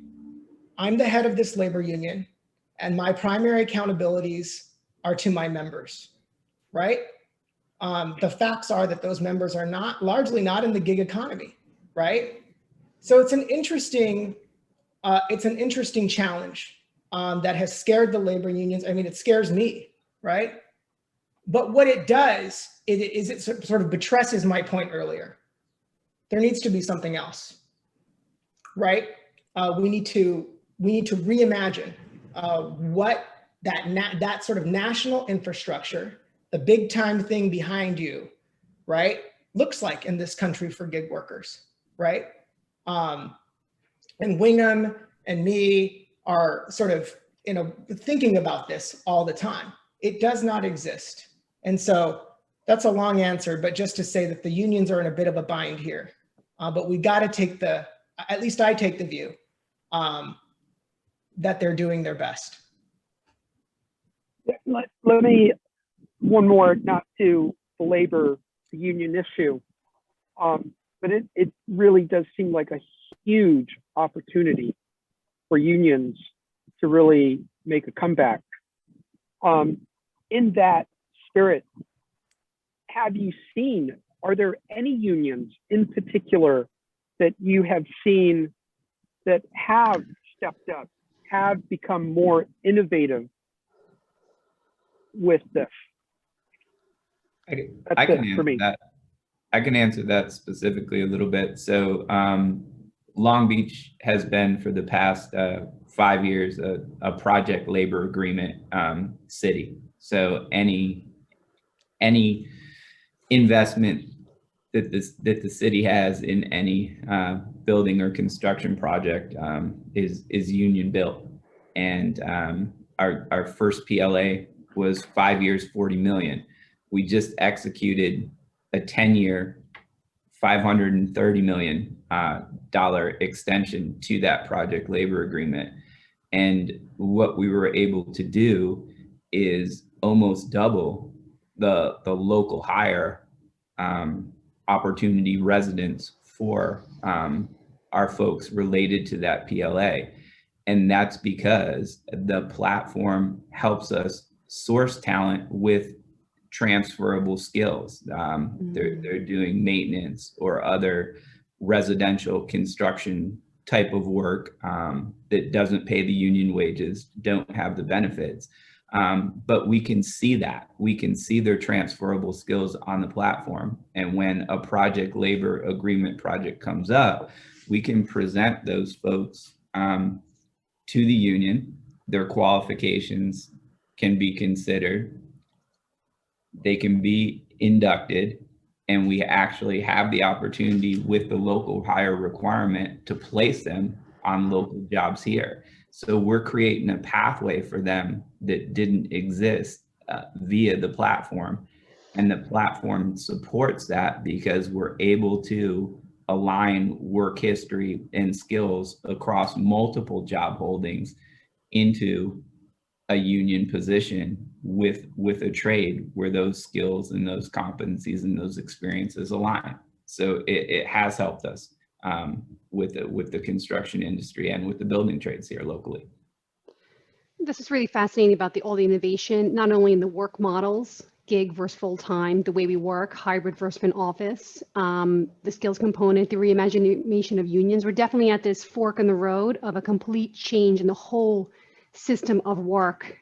I'm the head of this labor union and my primary accountabilities are to my members, right? The facts are that those members are largely not in the gig economy, right? So it's an interesting challenge that has scared the labor unions. I mean, it scares me, right? But what it does is it sort of buttresses my point earlier. There needs to be something else, right? We need to reimagine what that sort of national infrastructure, the big time thing behind you, right, looks like in this country for gig workers, right? And Wingham and me are sort of, you know, thinking about this all the time. It does not exist. And so that's a long answer, but just to say that the unions are in a bit of a bind here. But we got to take at least I take the view that they're doing their best. Let me one more, not to belabor the union issue, but it really does seem like a huge opportunity for unions to really make a comeback. In that spirit, are there any unions in particular that you have seen that have stepped up, have become more innovative with this? I can answer that specifically a little bit. So Long Beach has been for the past 5 years a project labor agreement city. So any investment that the city has in any building or construction project is union built. And our first PLA was 5 years, 40 million. We just executed a 10-year, $530 million dollar extension to that project labor agreement. And what we were able to do is almost double the local hire opportunity residents for our folks related to that PLA. And that's because the platform helps us source talent with transferable skills. They're doing maintenance or other residential construction type of work that doesn't pay the union wages, don't have the benefits. But we can see that. We can see their transferable skills on the platform. And when a project labor agreement project comes up, we can present those folks to the union. Their qualifications can be considered. They can be inducted, and we actually have the opportunity with the local hire requirement to place them on local jobs here. So we're creating a pathway for them that didn't exist via the platform. And the platform supports that because we're able to align work history and skills across multiple job holdings into a union position with a trade where those skills and those competencies and those experiences align. So it has helped us with the construction industry and with the building trades here locally. This is really fascinating about all the innovation, not only in the work models, gig versus full-time, the way we work, hybrid versus in office, the skills component, the reimagination of unions. We're definitely at this fork in the road of a complete change in the whole system of work.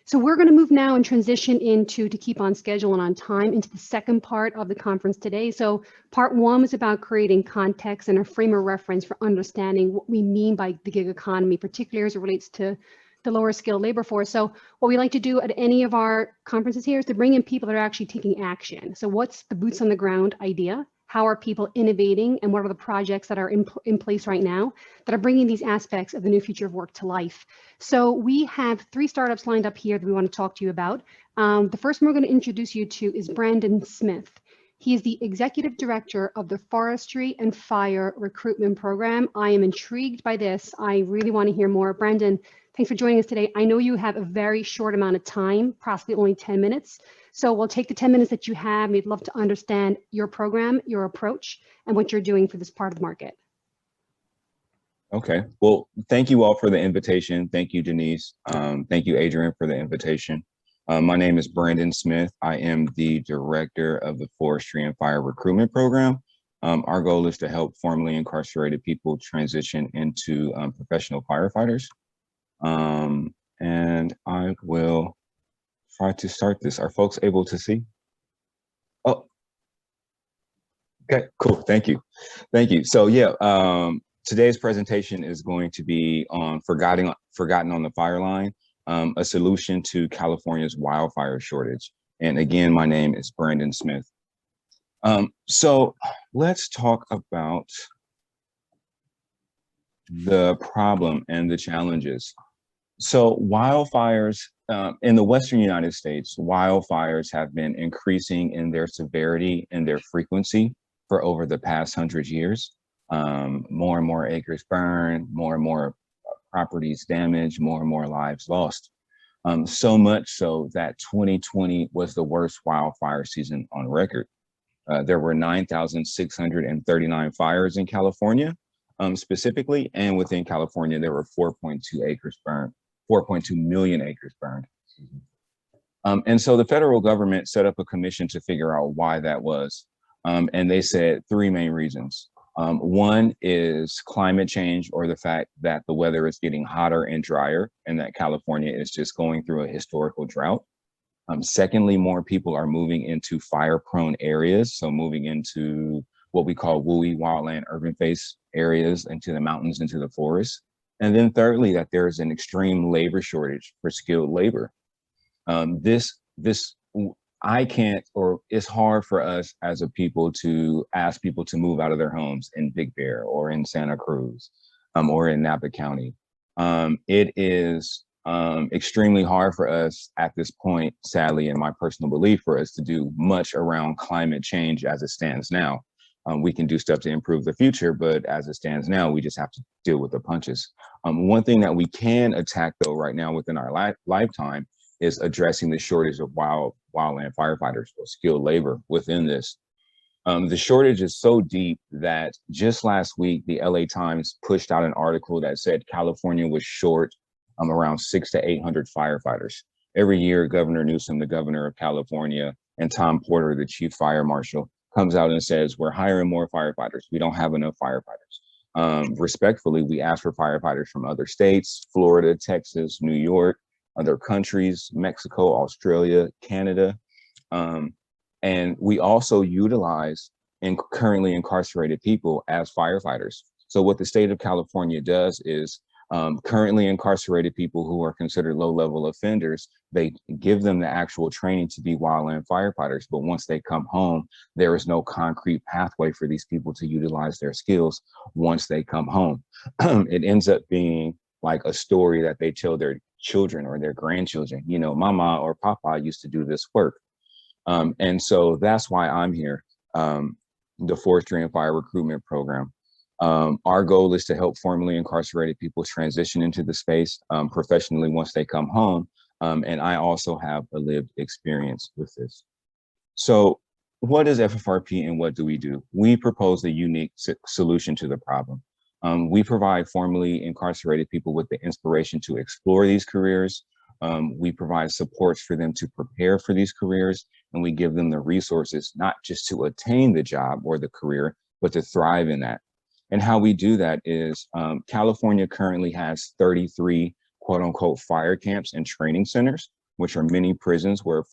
So we're going to move now and transition into, to keep on schedule and on time, into the second part of the conference today. So part one was about creating context and a frame of reference for understanding what we mean by the gig economy, particularly as it relates to the lower skilled labor force. So what we like to do at any of our conferences here is to bring in people that are actually taking action. So what's the boots on the ground idea? How are people innovating, and what are the projects that are in place right now that are bringing these aspects of the new future of work to life? So we have 3 startups lined up here that we want to talk to you about. The first one we're going to introduce you to is Brandon Smith. He is the executive director of the Forestry and Fire Recruitment Program. I am intrigued by this. I really want to hear more. Brandon, thanks for joining us today. I know you have a very short amount of time, possibly only 10 minutes. So we'll take the 10 minutes that you have. We'd love to understand your program, your approach, and what you're doing for this part of the market. Okay. Well, thank you all for the invitation. Thank you, Denise. Thank you, Adrian, for the invitation. My name is Brandon Smith. I am the director of the Forestry and Fire Recruitment Program. Our goal is to help formerly incarcerated people transition into professional firefighters. And I will try to start this. Are folks able to see? Oh, okay, cool. Thank you. Thank you. So yeah, today's presentation is going to be on Forgotten on the Fire Line, a solution to California's wildfire shortage. And again, my name is Brandon Smith. So let's talk about the problem and the challenges. So wildfires in the Western United States, wildfires have been increasing in their severity and their frequency for over the past 100 years. More and more acres burned, more and more properties damaged, more and more lives lost. So much so that 2020 was the worst wildfire season on record. There were 9,639 fires in California, specifically, and within California, there were 4.2 acres burned, 4.2 million acres burned. And so the federal government set up a commission to figure out why that was. And they said three main reasons. One is climate change, or the fact that the weather is getting hotter and drier, and that California is just going through a historical drought. Secondly, more people are moving into fire-prone areas, so moving into what we call WUI, wildland urban face areas, into the mountains, into the forest. And then thirdly, that there is an extreme labor shortage for skilled labor. I can't, or it's hard for us as a people to ask people to move out of their homes in Big Bear or in Santa Cruz or in Napa County. It is extremely hard for us at this point, sadly, in my personal belief, for us to do much around climate change as it stands now. We can do stuff to improve the future, but as it stands now, we just have to deal with the punches. One thing that we can attack, though, right now within our lifetime is addressing the shortage of wildland firefighters or skilled labor within this. The shortage is so deep that just last week, the LA Times pushed out an article that said California was short around 600 to 800 firefighters. Every year, Governor Newsom, the governor of California, and Tom Porter, the chief fire marshal, comes out and says, we're hiring more firefighters. We don't have enough firefighters. Respectfully, we ask for firefighters from other states, Florida, Texas, New York, other countries, Mexico, Australia, Canada. And we also utilize currently incarcerated people as firefighters. So what the state of California does is currently incarcerated people who are considered low-level offenders, they give them the actual training to be wildland firefighters. But once they come home, there is no concrete pathway for these people to utilize their skills once they come home. It ends up being like a story that they tell their children or their grandchildren, you know, mama or papa used to do this work. And so that's why I'm here, the Forestry and Fire Recruitment Program. Our goal is to help formerly incarcerated people transition into the space professionally once they come home. And I also have a lived experience with this. So what is FFRP and what do? We propose a unique solution to the problem. We provide formerly incarcerated people with the inspiration to explore these careers. We provide supports for them to prepare for these careers, and we give them the resources, not just to attain the job or the career, but to thrive in that. And how we do that is California currently has 33 quote unquote fire camps and training centers, which are mini prisons where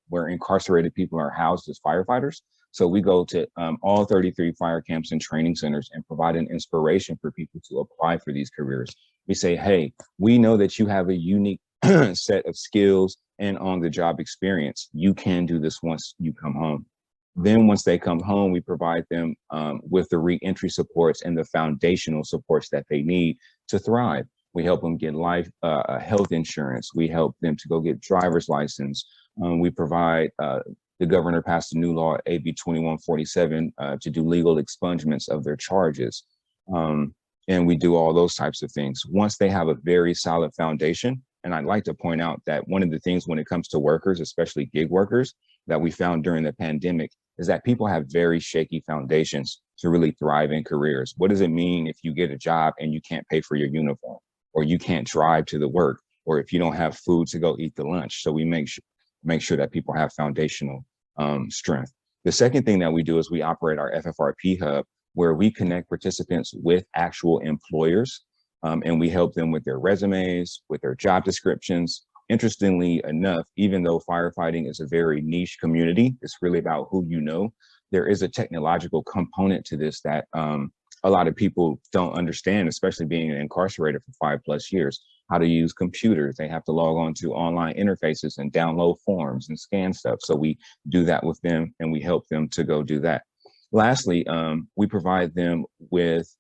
where incarcerated people are housed as firefighters. So we go to all 33 fire camps and training centers and provide an inspiration for people to apply for these careers. We say, hey, we know that you have a unique set of skills and on-the-job experience. You can do this once you come home. Then once they come home, we provide them with the re-entry supports and the foundational supports that they need to thrive. We help them get health insurance. We help them to go get driver's license. We provide, the governor passed a new law, AB 2147, to do legal expungements of their charges. And we do all those types of things. Once they have a very solid foundation, and I'd like to point out that one of the things when it comes to workers, especially gig workers, that we found during the pandemic is that people have very shaky foundations to really thrive in careers. What does it mean if you get a job and you can't pay for your uniform, or you can't drive to the work, or if you don't have food to go eat the lunch? So we make sure that people have foundational strength. The second thing that we do is we operate our FFRP hub, where we connect participants with actual employers, and we help them with their resumes, with their job descriptions. Interestingly enough, even though firefighting is a very niche community, it's really about who you know, there is a technological component to this that a lot of people don't understand, especially being incarcerated for 5+ years, how to use computers. They have to log on to online interfaces and download forms and scan stuff. So we do that with them and we help them to go do that. Lastly, we provide them with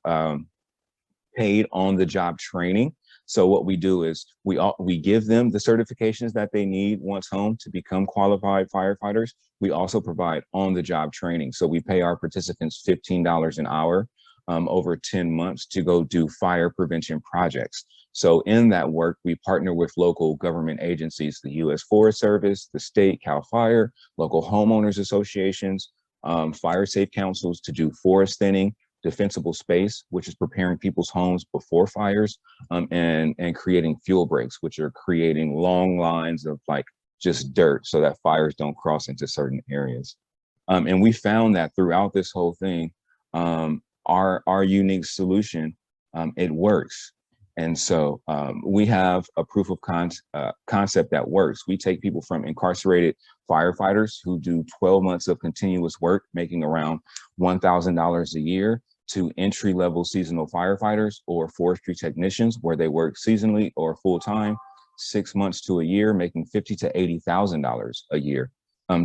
paid on-the-job training. So what we do is we give them the certifications that they need once home to become qualified firefighters. We also provide on-the-job training. So we pay our participants $15 an hour over 10 months to go do fire prevention projects. So in that work, we partner with local government agencies, the U.S. Forest Service, the state, CAL FIRE, local homeowners associations, fire safe councils to do forest thinning, defensible space, which is preparing people's homes before fires, and creating fuel breaks, which are creating long lines of like just dirt so that fires don't cross into certain areas. And we found that throughout this whole thing, our unique solution, it works. And so we have a proof of concept that works. We take people from incarcerated firefighters who do 12 months of continuous work, making around $1,000 a year, to entry-level seasonal firefighters or forestry technicians, where they work seasonally or full-time, 6 months to a year, making $50,000 to $80,000 a year.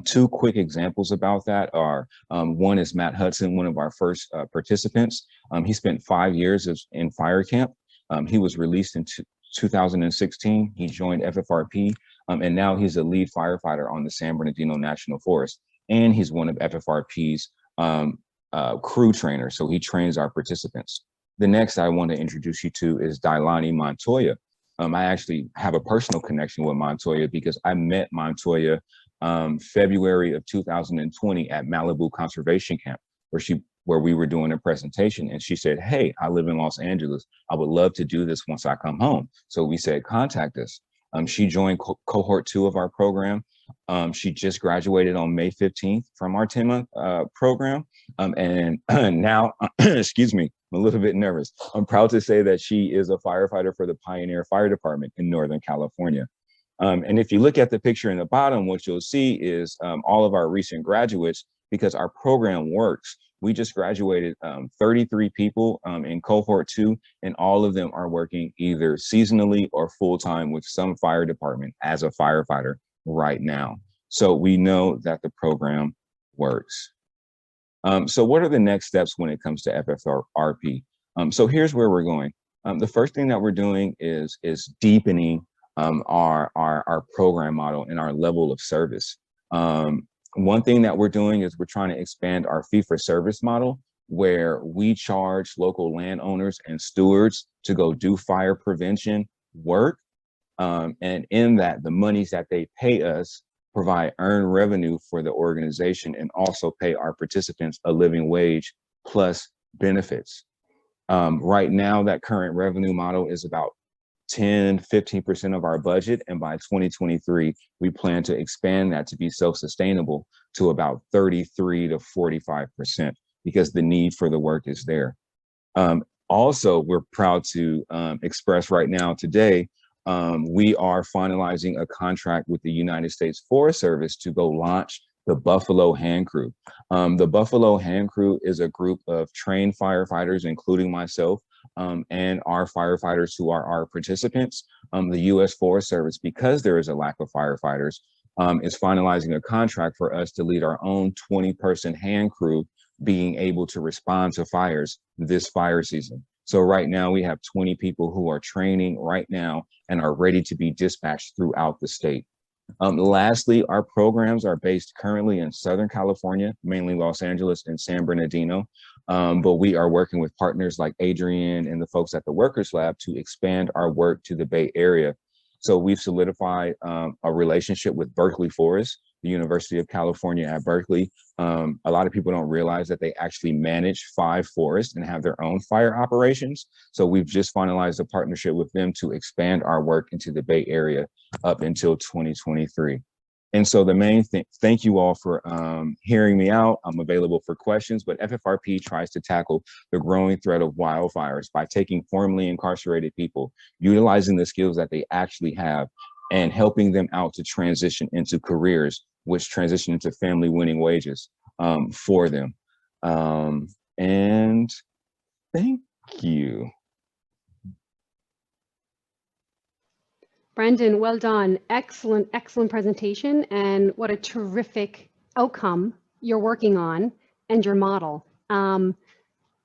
Two quick examples about that are, one is Matt Hudson, one of our first participants. He spent 5 years in fire camp. He was released in 2016. He joined FFRP, and now he's a lead firefighter on the San Bernardino National Forest. And he's one of FFRP's crew trainers, so he trains our participants. The next I want to introduce you to is Dailani Montoya. I actually have a personal connection with Montoya because I met Montoya February of 2020 at Malibu Conservation Camp, where we were doing a presentation, and she said, "Hey, I live in Los Angeles. I would love to do this once I come home." So we said, contact us. She joined cohort 2 of our program. She just graduated on May 15th from our 10-month program. And now, excuse me, I'm a little bit nervous. I'm proud to say that she is a firefighter for the Pioneer Fire Department in Northern California. And if you look at the picture in the bottom, what you'll see is all of our recent graduates, because our program works. We just graduated 33 people in cohort 2, and all of them are working either seasonally or full-time with some fire department as a firefighter right now. So we know that the program works. So what are the next steps when it comes to FFRP? So here's where we're going. The first thing that we're doing is deepening our program model and our level of service. One thing that we're doing is we're trying to expand our fee-for-service model, where we charge local landowners and stewards to go do fire prevention work. And in that, the monies that they pay us provide earned revenue for the organization and also pay our participants a living wage plus benefits. Right now, that current revenue model is about 10–15% of our budget, and by 2023 we plan to expand that to be self-sustainable to about 33 to 45%, because the need for the work is there. Also, we're proud to express right now today, we are finalizing a contract with the United States Forest Service to go launch the Buffalo Hand Crew. The Buffalo Hand Crew is a group of trained firefighters, including myself, and our firefighters who are our participants. The U.S. Forest Service, because there is a lack of firefighters, is finalizing a contract for us to lead our own 20-person hand crew, being able to respond to fires this fire season. So right now we have 20 people who are training right now and are ready to be dispatched throughout the state. Lastly, our programs are based currently in Southern California, mainly Los Angeles and San Bernardino, but we are working with partners like Adrian and the folks at the Workers Lab to expand our work to the Bay Area. So we've solidified a relationship with Berkeley Forest, the University of California at Berkeley. A lot of people don't realize that they actually manage 5 forests and have their own fire operations. So we've just finalized a partnership with them to expand our work into the Bay Area up until 2023. And so the main thing, thank you all for hearing me out. I'm available for questions, but FFRP tries to tackle the growing threat of wildfires by taking formerly incarcerated people, utilizing the skills that they actually have, and helping them out to transition into careers, which transition into family winning wages for them. And thank you. Brandon, well done. Excellent, excellent presentation. And what a terrific outcome you're working on and your model.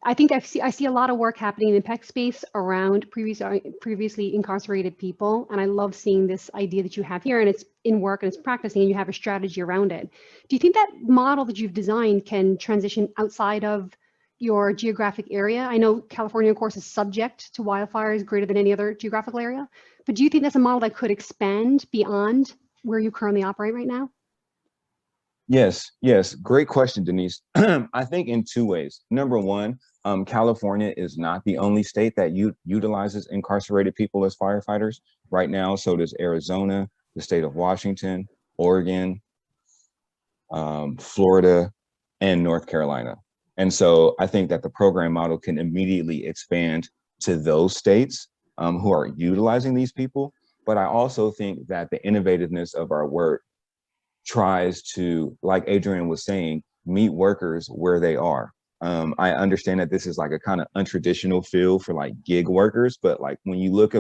I think I see a lot of work happening in the PEC space around previously incarcerated people. And I love seeing this idea that you have here, and it's in work and it's practicing, and you have a strategy around it. Do you think that model that you've designed can transition outside of your geographic area? I know California, of course, is subject to wildfires greater than any other geographical area, but do you think that's a model that could expand beyond where you currently operate right now? Yes, yes. Great question, Denise. I think in two ways. Number one, California is not the only state that utilizes incarcerated people as firefighters right now. So does Arizona, the state of Washington, Oregon, Florida, and North Carolina. And so I think that the program model can immediately expand to those states who are utilizing these people. But I also think that the innovativeness of our work tries to, like Adrian was saying, meet workers where they are. I understand that this is like a kind of untraditional field for like gig workers, but like when you look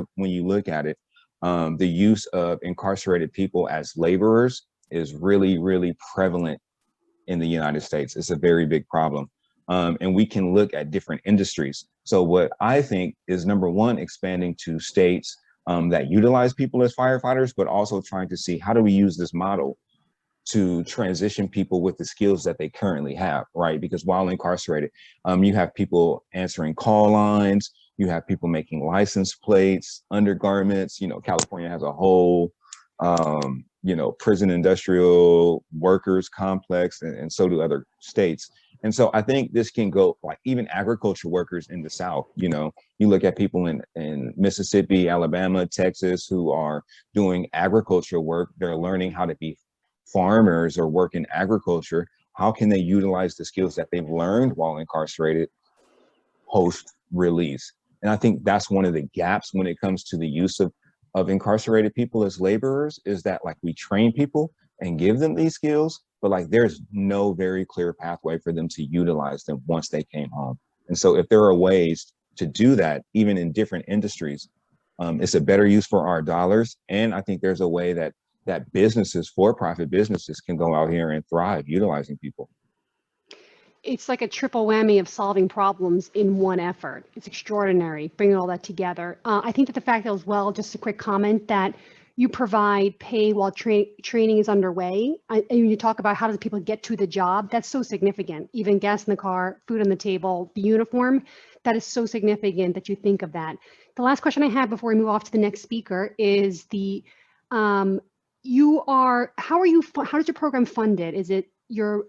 at it, the use of incarcerated people as laborers is really, really prevalent in the United States. It's a very big problem. And we can look at different industries. So what I think is, number one, expanding to states that utilize people as firefighters, but also trying to see how do we use this model to transition people with the skills that they currently have, right? Because while incarcerated, you have people answering call lines, you have people making license plates, undergarments. You know, California has a whole, prison industrial workers complex, and so do other states. And so I think this can go like even agriculture workers in the South. You know, you look at people in Mississippi, Alabama, Texas, who are doing agricultural work. They're learning how to be farmers or work in agriculture. How can they utilize the skills that they've learned while incarcerated post release? And I think that's one of the gaps when it comes to the use of incarcerated people as laborers, is that like we train people and give them these skills, but like there's no very clear pathway for them to utilize them once they came home. And so if there are ways to do that, even in different industries, it's a better use for our dollars. And I think there's a way that businesses, for-profit businesses, can go out here and thrive utilizing people. It's like a triple whammy of solving problems in one effort. It's extraordinary, bringing all that together. I think that the fact that as well, just a quick comment, that you provide pay while training is underway. And you talk about how does people get to the job. That's so significant. Even gas in the car, food on the table, the uniform, that is so significant that you think of that. The last question I have before we move off to the next speaker is how does your program funded? Is it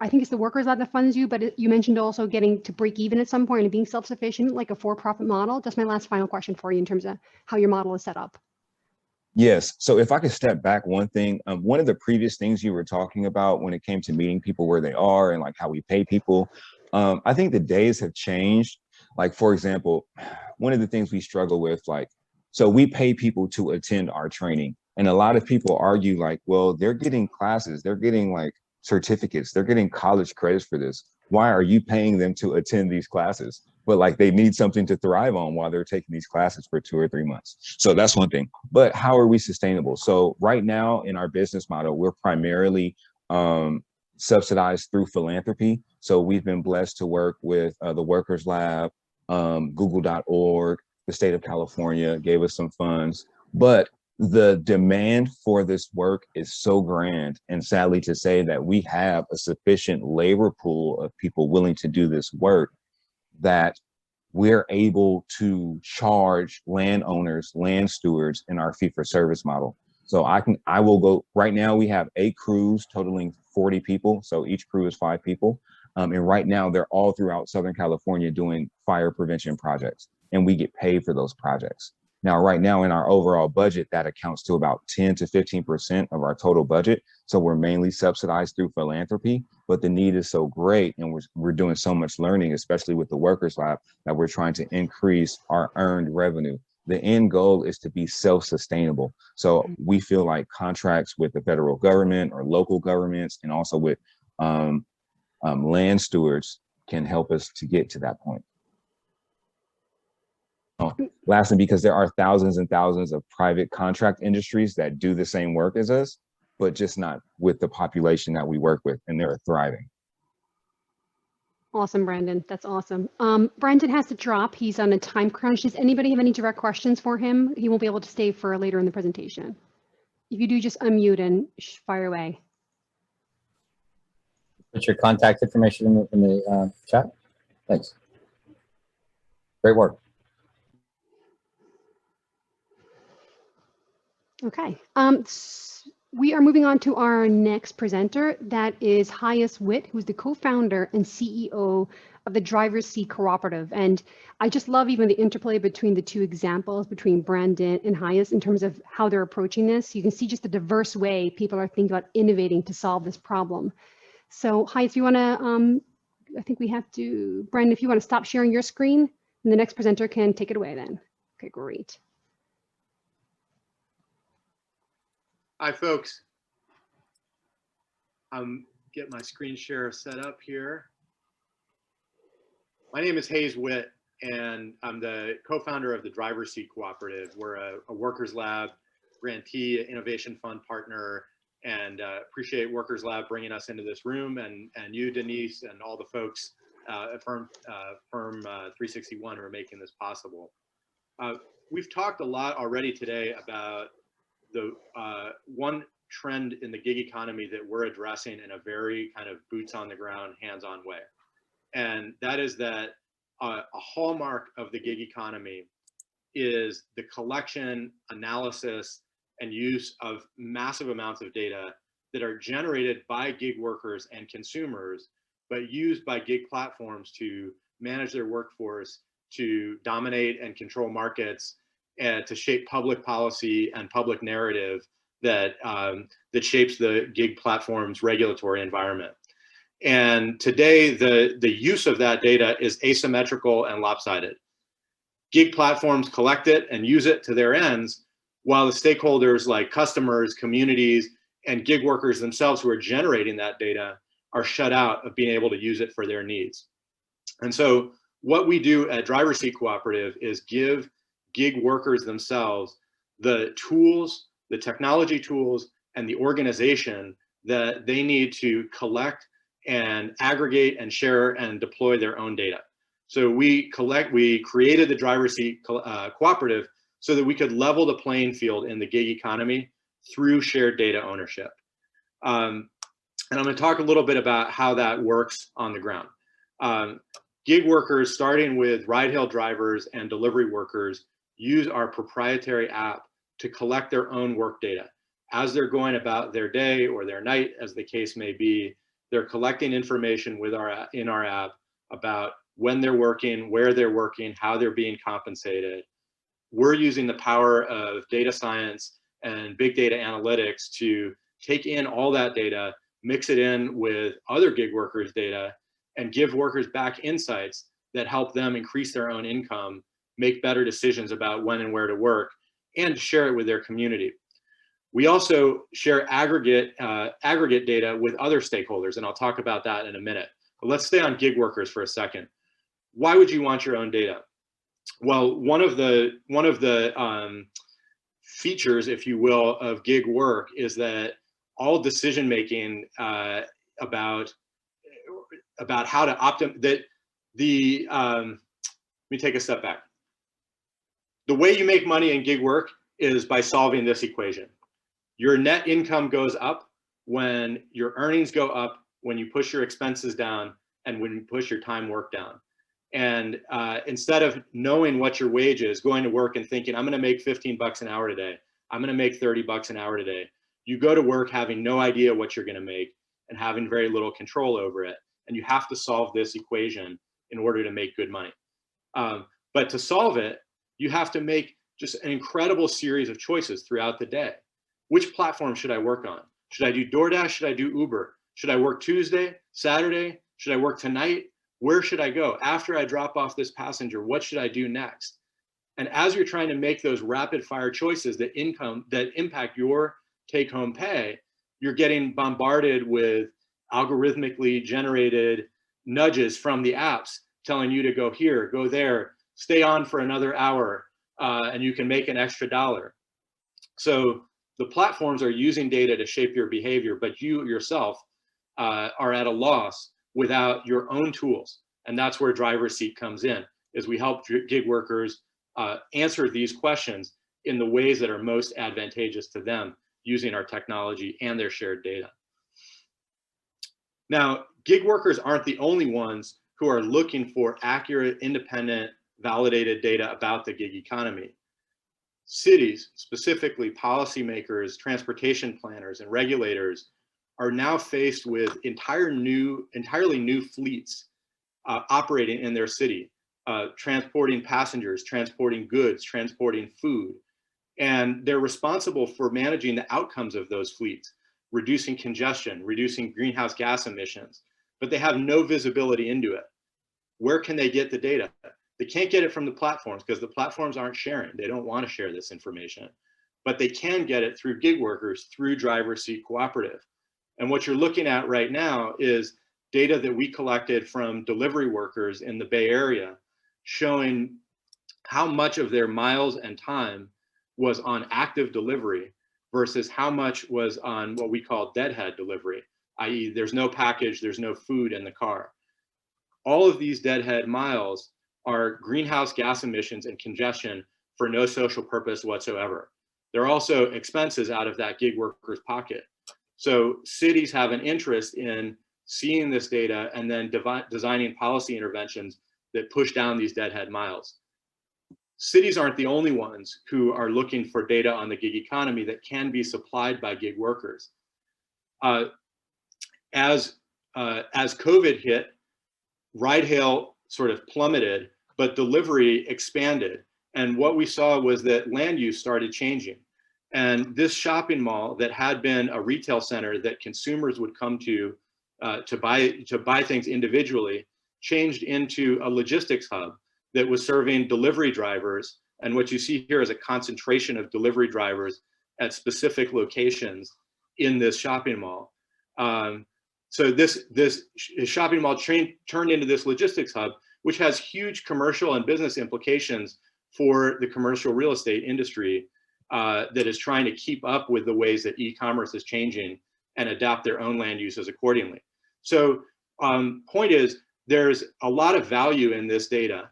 I think it's the Workers Lab that funds you, but you mentioned also getting to break even at some point and being self-sufficient, like a for-profit model. That's my last final question for you in terms of how your model is set up. Yes. So if I could step back one thing, one of the previous things you were talking about when it came to meeting people where they are and like how we pay people, I think the days have changed. Like, for example, one of the things we struggle with, like, so we pay people to attend our training. And a lot of people argue like, well, they're getting classes, they're getting like certificates, they're getting college credits for this. Why are you paying them to attend these classes? But like they need something to thrive on while they're taking these classes for 2 or 3 months. So that's one thing. But how are we sustainable? So right now in our business model, we're primarily subsidized through philanthropy. So we've been blessed to work with the Workers Lab, Google.org, the state of California gave us some funds. But the demand for this work is so grand, and sadly to say that we have a sufficient labor pool of people willing to do this work, that we're able to charge landowners, land stewards in our fee-for-service model. So I will go, right now we have 8 crews totaling 40 people. So each crew is 5 people. And right now they're all throughout Southern California doing fire prevention projects, and we get paid for those projects. Now, right now in our overall budget, that accounts to about 10 to 15% of our total budget. So we're mainly subsidized through philanthropy, but the need is so great, and we're doing so much learning, especially with the Workers Lab, that we're trying to increase our earned revenue. The end goal is to be self-sustainable. So we feel like contracts with the federal government or local governments, and also with land stewards, can help us to get to that point. Lastly, because there are thousands and thousands of private contract industries that do the same work as us, but just not with the population that we work with, and they're thriving. Awesome, Brandon. That's awesome. Brandon has to drop. He's on a time crunch. Does anybody have any direct questions for him? He won't be able to stay for later in the presentation. If you do, just unmute and fire away. Put your contact information in the chat. Thanks. Great work. Okay. We are moving on to our next presenter. That is Hyas Witt, who's the co-founder and CEO of the Driver's Seat Cooperative. And I just love even the interplay between the two examples, between Brandon and Hyas, in terms of how they're approaching this. You can see just the diverse way people are thinking about innovating to solve this problem. So Hyas, if you want to, I think we have to, Brandon, if you want to stop sharing your screen, and the next presenter can take it away then. Okay, great. Hi, folks. Get my screen share set up here. My name is Hayes Witt, and I'm the co-founder of the Driver's Seat Cooperative. We're a Workers Lab grantee, innovation fund partner, and appreciate Workers Lab bringing us into this room, and you, Denise, and all the folks at Firm 361 who are making this possible. We've talked a lot already today about the one trend in the gig economy that we're addressing in a very kind of boots on the ground, hands-on way. And that is that a hallmark of the gig economy is the collection, analysis, and use of massive amounts of data that are generated by gig workers and consumers, but used by gig platforms to manage their workforce, to dominate and control markets, and to shape public policy and public narrative that that shapes the gig platform's regulatory environment. And today, the use of that data is asymmetrical and lopsided. Gig platforms collect it and use it to their ends, while the stakeholders like customers, communities, and gig workers themselves who are generating that data are shut out of being able to use it for their needs. And so what we do at Driver's Seat Cooperative is give gig workers themselves the tools, the technology tools, and the organization that they need to collect and aggregate and share and deploy their own data. So we created the Driver's Seat Cooperative so that we could level the playing field in the gig economy through shared data ownership. And I'm going to talk a little bit about how that works on the ground. Gig workers, starting with ride-hail drivers and delivery workers, use our proprietary app to collect their own work data. As they're going about their day or their night, as the case may be, they're collecting information in our app about when they're working, where they're working, how they're being compensated. We're using the power of data science and big data analytics to take in all that data, mix it in with other gig workers' data, and give workers back insights that help them increase their own income, make better decisions about when and where to work, and share it with their community. We also share aggregate data with other stakeholders, and I'll talk about that in a minute. But let's stay on gig workers for a second. Why would you want your own data? Well, one of the features, if you will, of gig work is that all decision making about how to let me take a step back. The way you make money in gig work is by solving this equation. Your net income goes up when your earnings go up, when you push your expenses down, and when you push your time work down. And instead of knowing what your wage is, going to work and thinking, I'm going to make 15 bucks an hour today, I'm going to make 30 bucks an hour today, you go to work having no idea what you're going to make and having very little control over it. And you have to solve this equation in order to make good money. But to solve it, you have to make just an incredible series of choices throughout the day. Which platform should I work on? Should I do DoorDash? Should I do Uber? Should I work Tuesday, Saturday? Should I work tonight? Where should I go? After I drop off this passenger, what should I do next? And as you're trying to make those rapid fire choices that impact your take home pay, you're getting bombarded with algorithmically generated nudges from the apps telling you to go here, go there, stay on for another hour, and you can make an extra $1. So the platforms are using data to shape your behavior, but you yourself are at a loss without your own tools. And that's where Driver's Seat comes in, is we help gig workers answer these questions in the ways that are most advantageous to them using our technology and their shared data. Now, gig workers aren't the only ones who are looking for accurate, independent, validated data about the gig economy. Cities, specifically policymakers, transportation planners, and regulators, are now faced with entirely new fleets operating in their city, transporting passengers, transporting goods, transporting food. And they're responsible for managing the outcomes of those fleets, reducing congestion, reducing greenhouse gas emissions, but they have no visibility into it. Where can they get the data? They can't get it from the platforms because the platforms aren't sharing. They don't want to share this information, but they can get it through gig workers, through driver seat cooperative. And what you're looking at right now is data that we collected from delivery workers in the Bay Area, showing how much of their miles and time was on active delivery versus how much was on what we call deadhead delivery, i.e. there's no package, there's no food in the car. All of these deadhead miles are greenhouse gas emissions and congestion for no social purpose whatsoever. They're also expenses out of that gig worker's pocket. So cities have an interest in seeing this data and then designing policy interventions that push down these deadhead miles. Cities aren't the only ones who are looking for data on the gig economy that can be supplied by gig workers. As COVID hit, ride-hail sort of plummeted, but delivery expanded. And what we saw was that land use started changing. And this shopping mall that had been a retail center that consumers would come to buy things individually changed into a logistics hub that was serving delivery drivers. And what you see here is a concentration of delivery drivers at specific locations in this shopping mall. So this shopping mall turned into this logistics hub, which has huge commercial and business implications for the commercial real estate industry that is trying to keep up with the ways that e-commerce is changing and adapt their own land uses accordingly. So point is, there's a lot of value in this data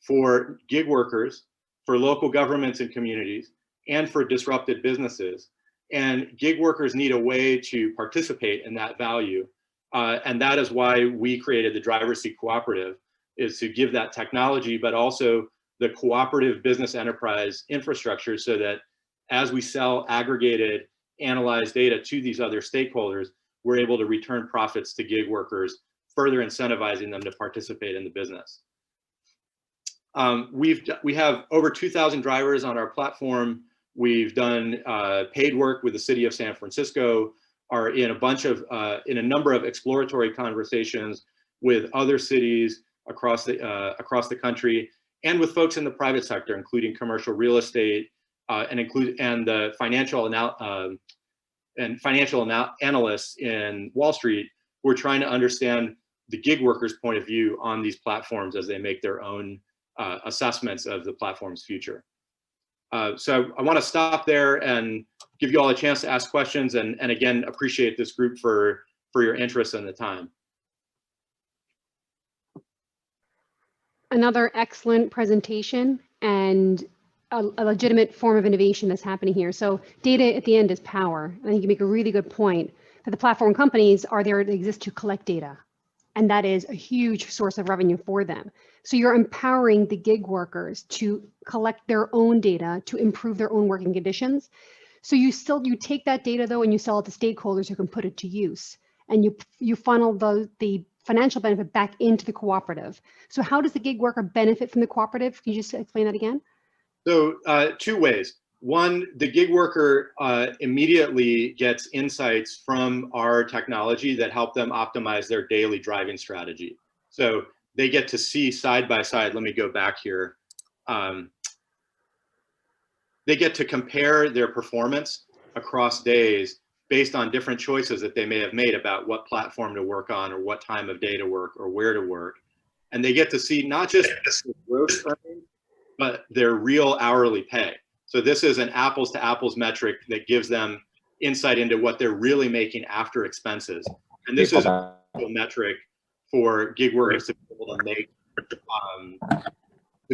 for gig workers, for local governments and communities, and for disrupted businesses. And gig workers need a way to participate in that value. And that is why we created the Driver Seat Cooperative, is to give that technology, but also the cooperative business enterprise infrastructure so that as we sell aggregated, analyzed data to these other stakeholders, we're able to return profits to gig workers, further incentivizing them to participate in the business. We have over 2,000 drivers on our platform. We've done paid work with the city of San Francisco, are in a number of exploratory conversations with other cities across the country, and with folks in the private sector, including commercial real estate, and the financial analysts in Wall Street. We're trying to understand the gig workers' point of view on these platforms as they make their own assessments of the platform's future. So I want to stop there and give you all a chance to ask questions, and again, appreciate this group for your interest and the time. Another excellent presentation and a legitimate form of innovation that's happening here. So data at the end is power. I think you make a really good point that the platform companies are there to exist to collect data. And that is a huge source of revenue for them. So you're empowering the gig workers to collect their own data to improve their own working conditions. So you take that data though, and you sell it to stakeholders who can put it to use. And you funnel the financial benefit back into the cooperative. So how does the gig worker benefit from the cooperative? Can you just explain that again? So two ways. One, the gig worker immediately gets insights from our technology that help them optimize their daily driving strategy. So they get to see side by side, let me go back here. They get to compare their performance across days based on different choices that they may have made about what platform to work on, or what time of day to work, or where to work. And they get to see not just the gross earnings, but their real hourly pay. So this is an apples to apples metric that gives them insight into what they're really making after expenses. And this is a metric for gig workers to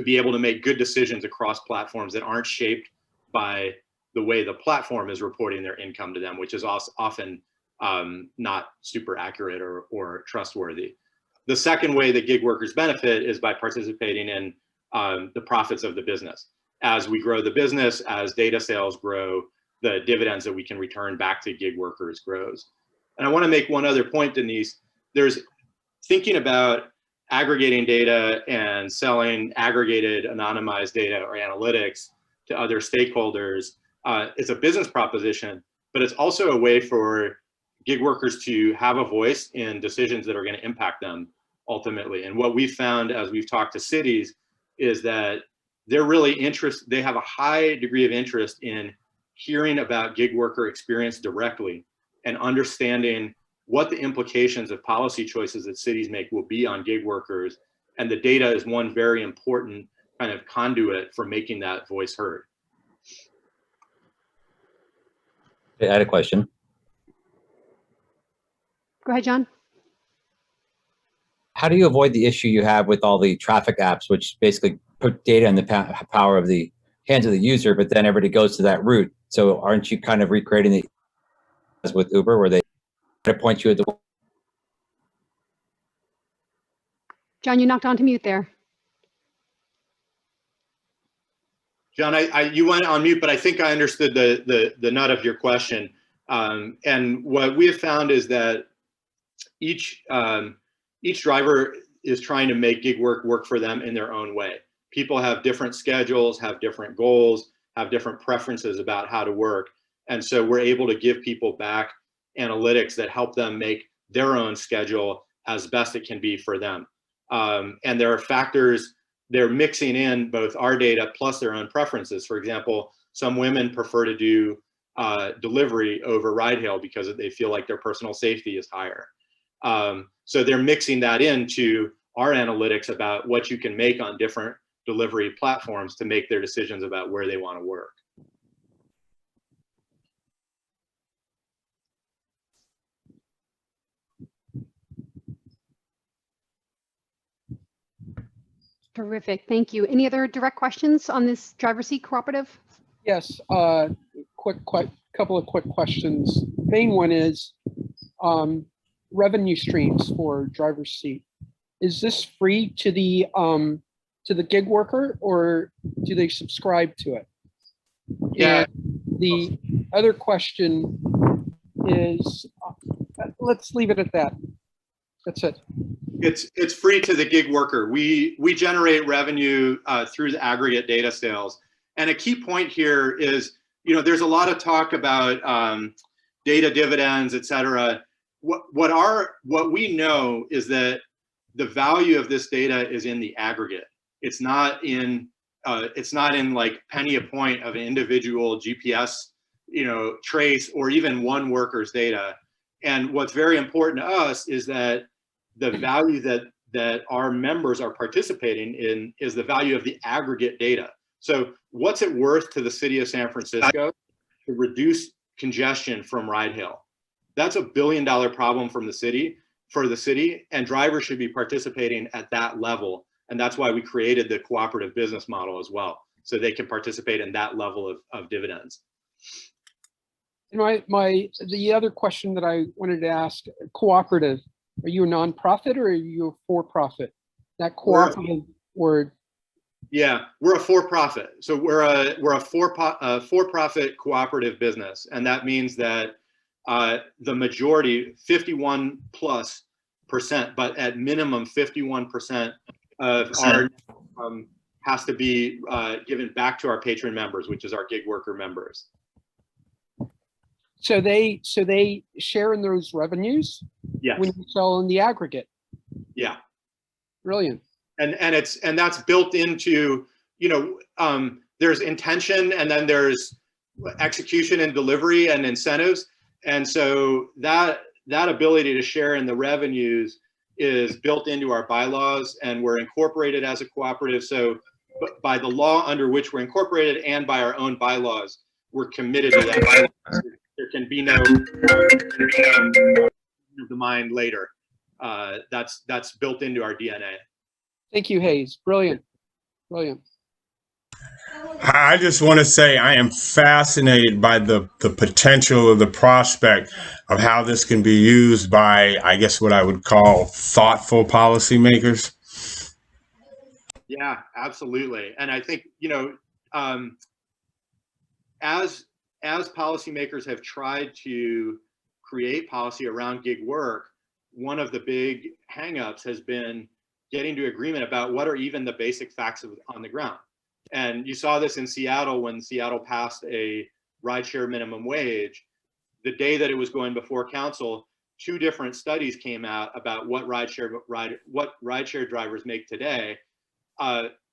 be able to make good decisions across platforms that aren't shaped by the way the platform is reporting their income to them, which is often not super accurate or trustworthy. The second way that gig workers benefit is by participating in the profits of the business. As we grow the business, as data sales grow, the dividends that we can return back to gig workers grows. And I want to make one other point, Denise. There's thinking about aggregating data and selling aggregated anonymized data or analytics to other stakeholders. It's a business proposition, but it's also a way for gig workers to have a voice in decisions that are going to impact them ultimately. And what we've found as we've talked to cities is that they're really they have a high degree of interest in hearing about gig worker experience directly and understanding what the implications of policy choices that cities make will be on gig workers. And the data is one very important kind of conduit for making that voice heard. I had a question. Go ahead, John. How do you avoid the issue you have with all the traffic apps, which basically put data in the power of the hands of the user, but then everybody goes to that route? So aren't you kind of recreating the as with Uber, where they point you at the... John, you knocked onto mute there. John, you went on mute, but I think I understood the nut of your question. And what we have found is that each driver is trying to make gig work for them in their own way. People have different schedules, have different goals, have different preferences about how to work. And so we're able to give people back analytics that help them make their own schedule as best it can be for them. And there are factors, they're mixing in both our data plus their own preferences. For example, some women prefer to do delivery over ride hail because they feel like their personal safety is higher. So they're mixing that into our analytics about what you can make on different delivery platforms to make their decisions about where they want to work. Terrific, thank you. Any other direct questions on this driver seat cooperative? Yes, couple of quick questions. Main one is revenue streams for driver's seat. Is this free to the gig worker, or do they subscribe to it? Yeah. And the other question is, let's leave it at that. That's it. It's free to the gig worker. We generate revenue through the aggregate data sales. And a key point here is, there's a lot of talk about data dividends, et cetera. What we know is that the value of this data is in the aggregate. It's not in like penny a point of an individual GPS, trace or even one worker's data. And what's very important to us is that the value that our members are participating in is the value of the aggregate data. So what's it worth to the city of San Francisco to reduce congestion from ride hail? That's $1 billion problem for the city, and drivers should be participating at that level. And that's why we created the cooperative business model as well, so they can participate in that level of dividends. And the other question that I wanted to ask, cooperative, are you a nonprofit or are you a for-profit? That cooperative word. Yeah, we're a for-profit. So we're a for-profit cooperative business, and that means that the majority, 51+%, but at minimum 51% of our has to be given back to our patron members, which is our gig worker members. So they share in those revenues. Yes. When you sell in the aggregate. Yeah. Brilliant. And that's built into, there's intention, and then there's execution and delivery and incentives. And so that ability to share in the revenues is built into our bylaws, and we're incorporated as a cooperative. So by the law under which we're incorporated and by our own bylaws, we're committed to that. There can be no of the mind later. That's built into our DNA. Thank you, Hayes. Brilliant. Brilliant. I just want to say I am fascinated by the potential of the prospect of how this can be used by, I guess, what I would call thoughtful policymakers. Yeah, absolutely. And I think, you know, as policymakers have tried to create policy around gig work, one of the big hangups has been getting to agreement about what are even the basic facts on the ground. And you saw this in Seattle when Seattle passed a rideshare minimum wage. The day that it was going before council, 2 different studies came out about what rideshare drivers make today.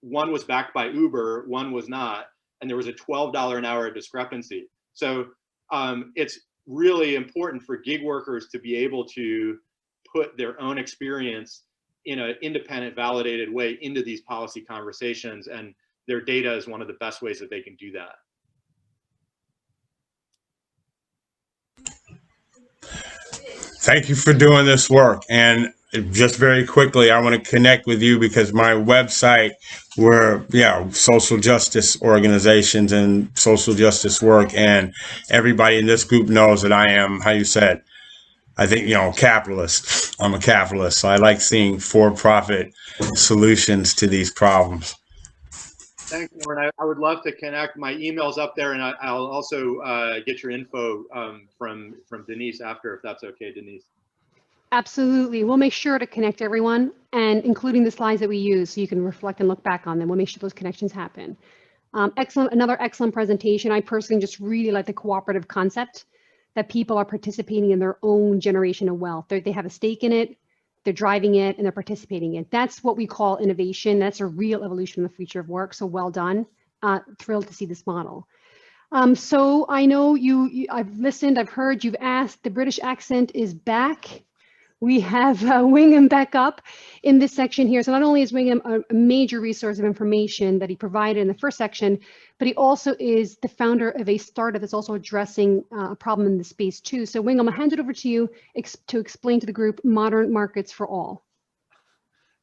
One was backed by Uber, one was not, and there was a $12 an hour discrepancy. So it's really important for gig workers to be able to put their own experience in an independent, validated way into these policy conversations, and their data is one of the best ways that they can do that. Thank you for doing this work. And just very quickly, I want to connect with you because my website, where, social justice organizations and social justice work, and everybody in this group knows that I am, how you said, I think, capitalist. I'm a capitalist. So I like seeing for-profit solutions to these problems. Thanks, Lauren. I would love to connect. My email's up there, and I'll also get your info from Denise after, if that's okay, Denise. Absolutely. We'll make sure to connect everyone, and including the slides that we use so you can reflect and look back on them. We'll make sure those connections happen. Another excellent presentation. I personally just really like the cooperative concept, that people are participating in their own generation of wealth. They have a stake in it, they're driving it, and they're participating in it. That's what we call innovation. That's a real evolution in the future of work. So well done. Thrilled to see this model. So I know I've listened, I've heard, you've asked, the British accent is back. We have Wingham back up in this section here. So not only is Wingham a major resource of information that he provided in the first section, but he also is the founder of a startup that's also addressing a problem in the space too. So Wingham, I'll hand it over to you to explain to the group Modern Markets for All.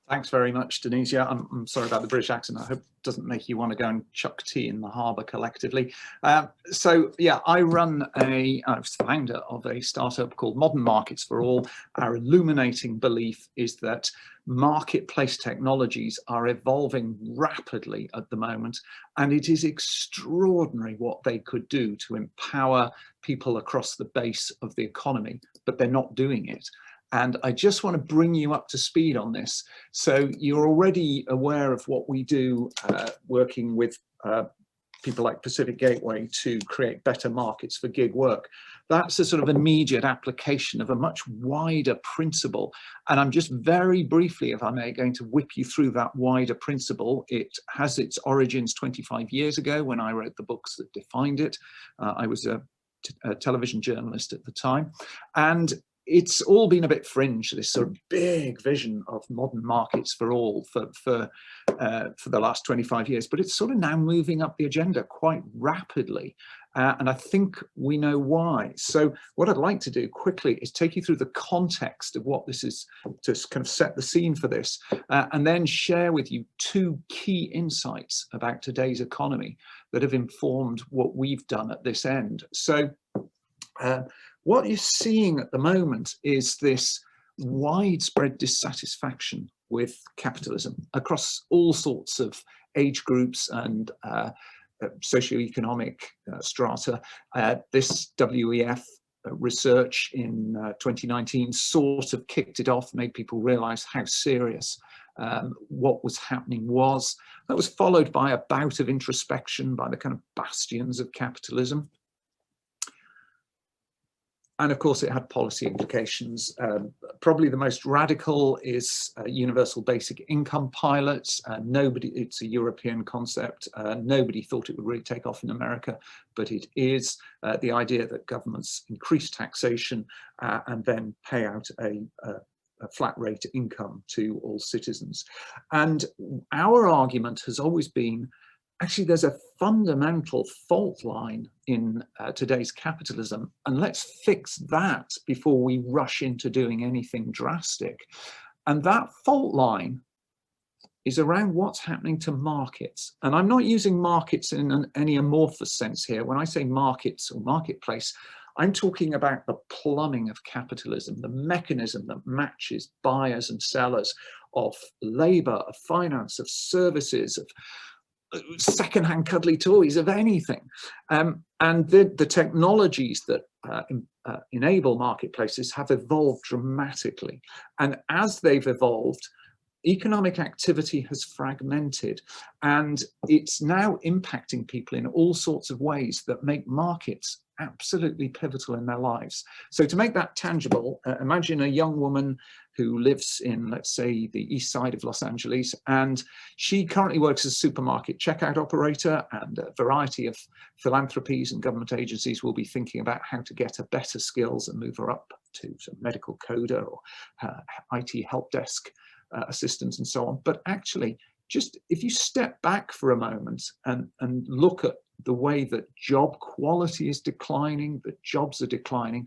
Thanks very much, Denise. Yeah, I'm sorry about the British accent. I hope it doesn't make you want to go and chuck tea in the harbour collectively. So yeah, I'm founder of a startup called Modern Markets for All. Our illuminating belief is that marketplace technologies are evolving rapidly at the moment, and it is extraordinary what they could do to empower people across the base of the economy, but they're not doing it. And I just want to bring you up to speed on this. So you're already aware of what we do working with people like Pacific Gateway to create better markets for gig work. That's a sort of immediate application of a much wider principle. And I'm just very briefly, if I may, going to whip you through that wider principle. It has its origins 25 years ago when I wrote the books that defined it. I was a television journalist at the time. And it's all been a bit fringe, this sort of big vision of modern markets for all for the last 25 years, but it's sort of now moving up the agenda quite rapidly. And I think we know why. So what I'd like to do quickly is take you through the context of what this is, to kind of set the scene for this, and then share with you 2 key insights about today's economy that have informed what we've done at this end. So what you're seeing at the moment is this widespread dissatisfaction with capitalism across all sorts of age groups and socioeconomic strata. This WEF research in 2019 sort of kicked it off, made people realize how serious what was happening was. That was followed by a bout of introspection by the kind of bastions of capitalism. And of course, it had policy implications. Probably the most radical is universal basic income pilots. It's a European concept. Nobody thought it would really take off in America, but it is. The idea that governments increase taxation and then pay out a flat rate income to all citizens. And our argument has always been, actually, there's a fundamental fault line in today's capitalism, and let's fix that before we rush into doing anything drastic. And that fault line is around what's happening to markets. And I'm not using markets in any amorphous sense here. When I say markets or marketplace, I'm talking about the plumbing of capitalism, the mechanism that matches buyers and sellers of labor, of finance, of services, of secondhand cuddly toys, of anything. And the technologies that enable marketplaces have evolved dramatically. And as they've evolved, economic activity has fragmented, and it's now impacting people in all sorts of ways that make markets absolutely pivotal in their lives. So to make that tangible, imagine a young woman who lives in, let's say, the east side of Los Angeles, and she currently works as a supermarket checkout operator, and a variety of philanthropies and government agencies will be thinking about how to get her better skills and move her up to some medical coder or IT help desk assistance and so on. But actually, just if you step back for a moment and look at the way that job quality is declining, that jobs are declining,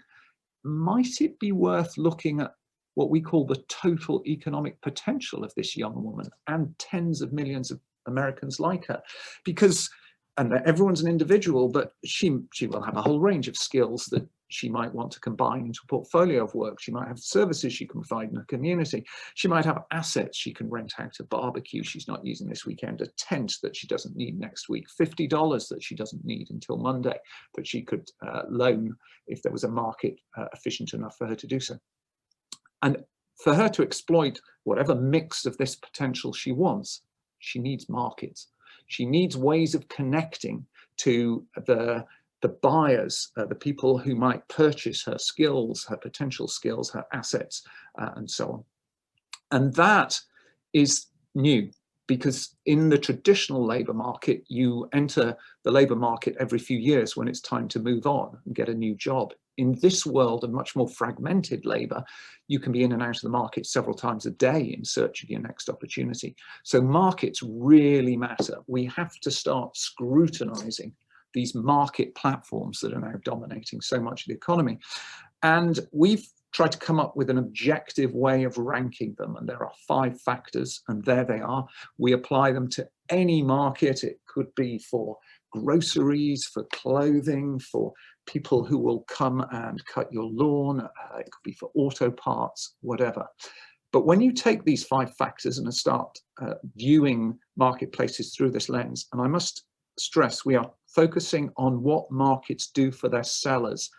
might it be worth looking at what we call the total economic potential of this young woman and tens of millions of Americans like her? Because, and everyone's an individual, but she will have a whole range of skills that she might want to combine into a portfolio of work. She might have services she can provide in a community. She might have assets she can rent out, a barbecue she's not using this weekend, a tent that she doesn't need next week, $50 that she doesn't need until Monday that she could loan if there was a market efficient enough for her to do so. And for her to exploit whatever mix of this potential she wants, she needs markets. She needs ways of connecting to the buyers, the people who might purchase her skills, her potential skills, her assets, and so on. And that is new, because in the traditional labour market, you enter the labour market every few years when it's time to move on and get a new job. In this world of much more fragmented labour, you can be in and out of the market several times a day in search of your next opportunity. So markets really matter. We have to start scrutinising these market platforms that are now dominating so much of the economy. And we've tried to come up with an objective way of ranking them. And there are 5 factors, and there they are. We apply them to any market. It could be for groceries, for clothing, for people who will come and cut your lawn. It could be for auto parts, whatever. But when you take these 5 factors and start viewing marketplaces through this lens, and I must stress, we are focusing on what markets do for their sellers.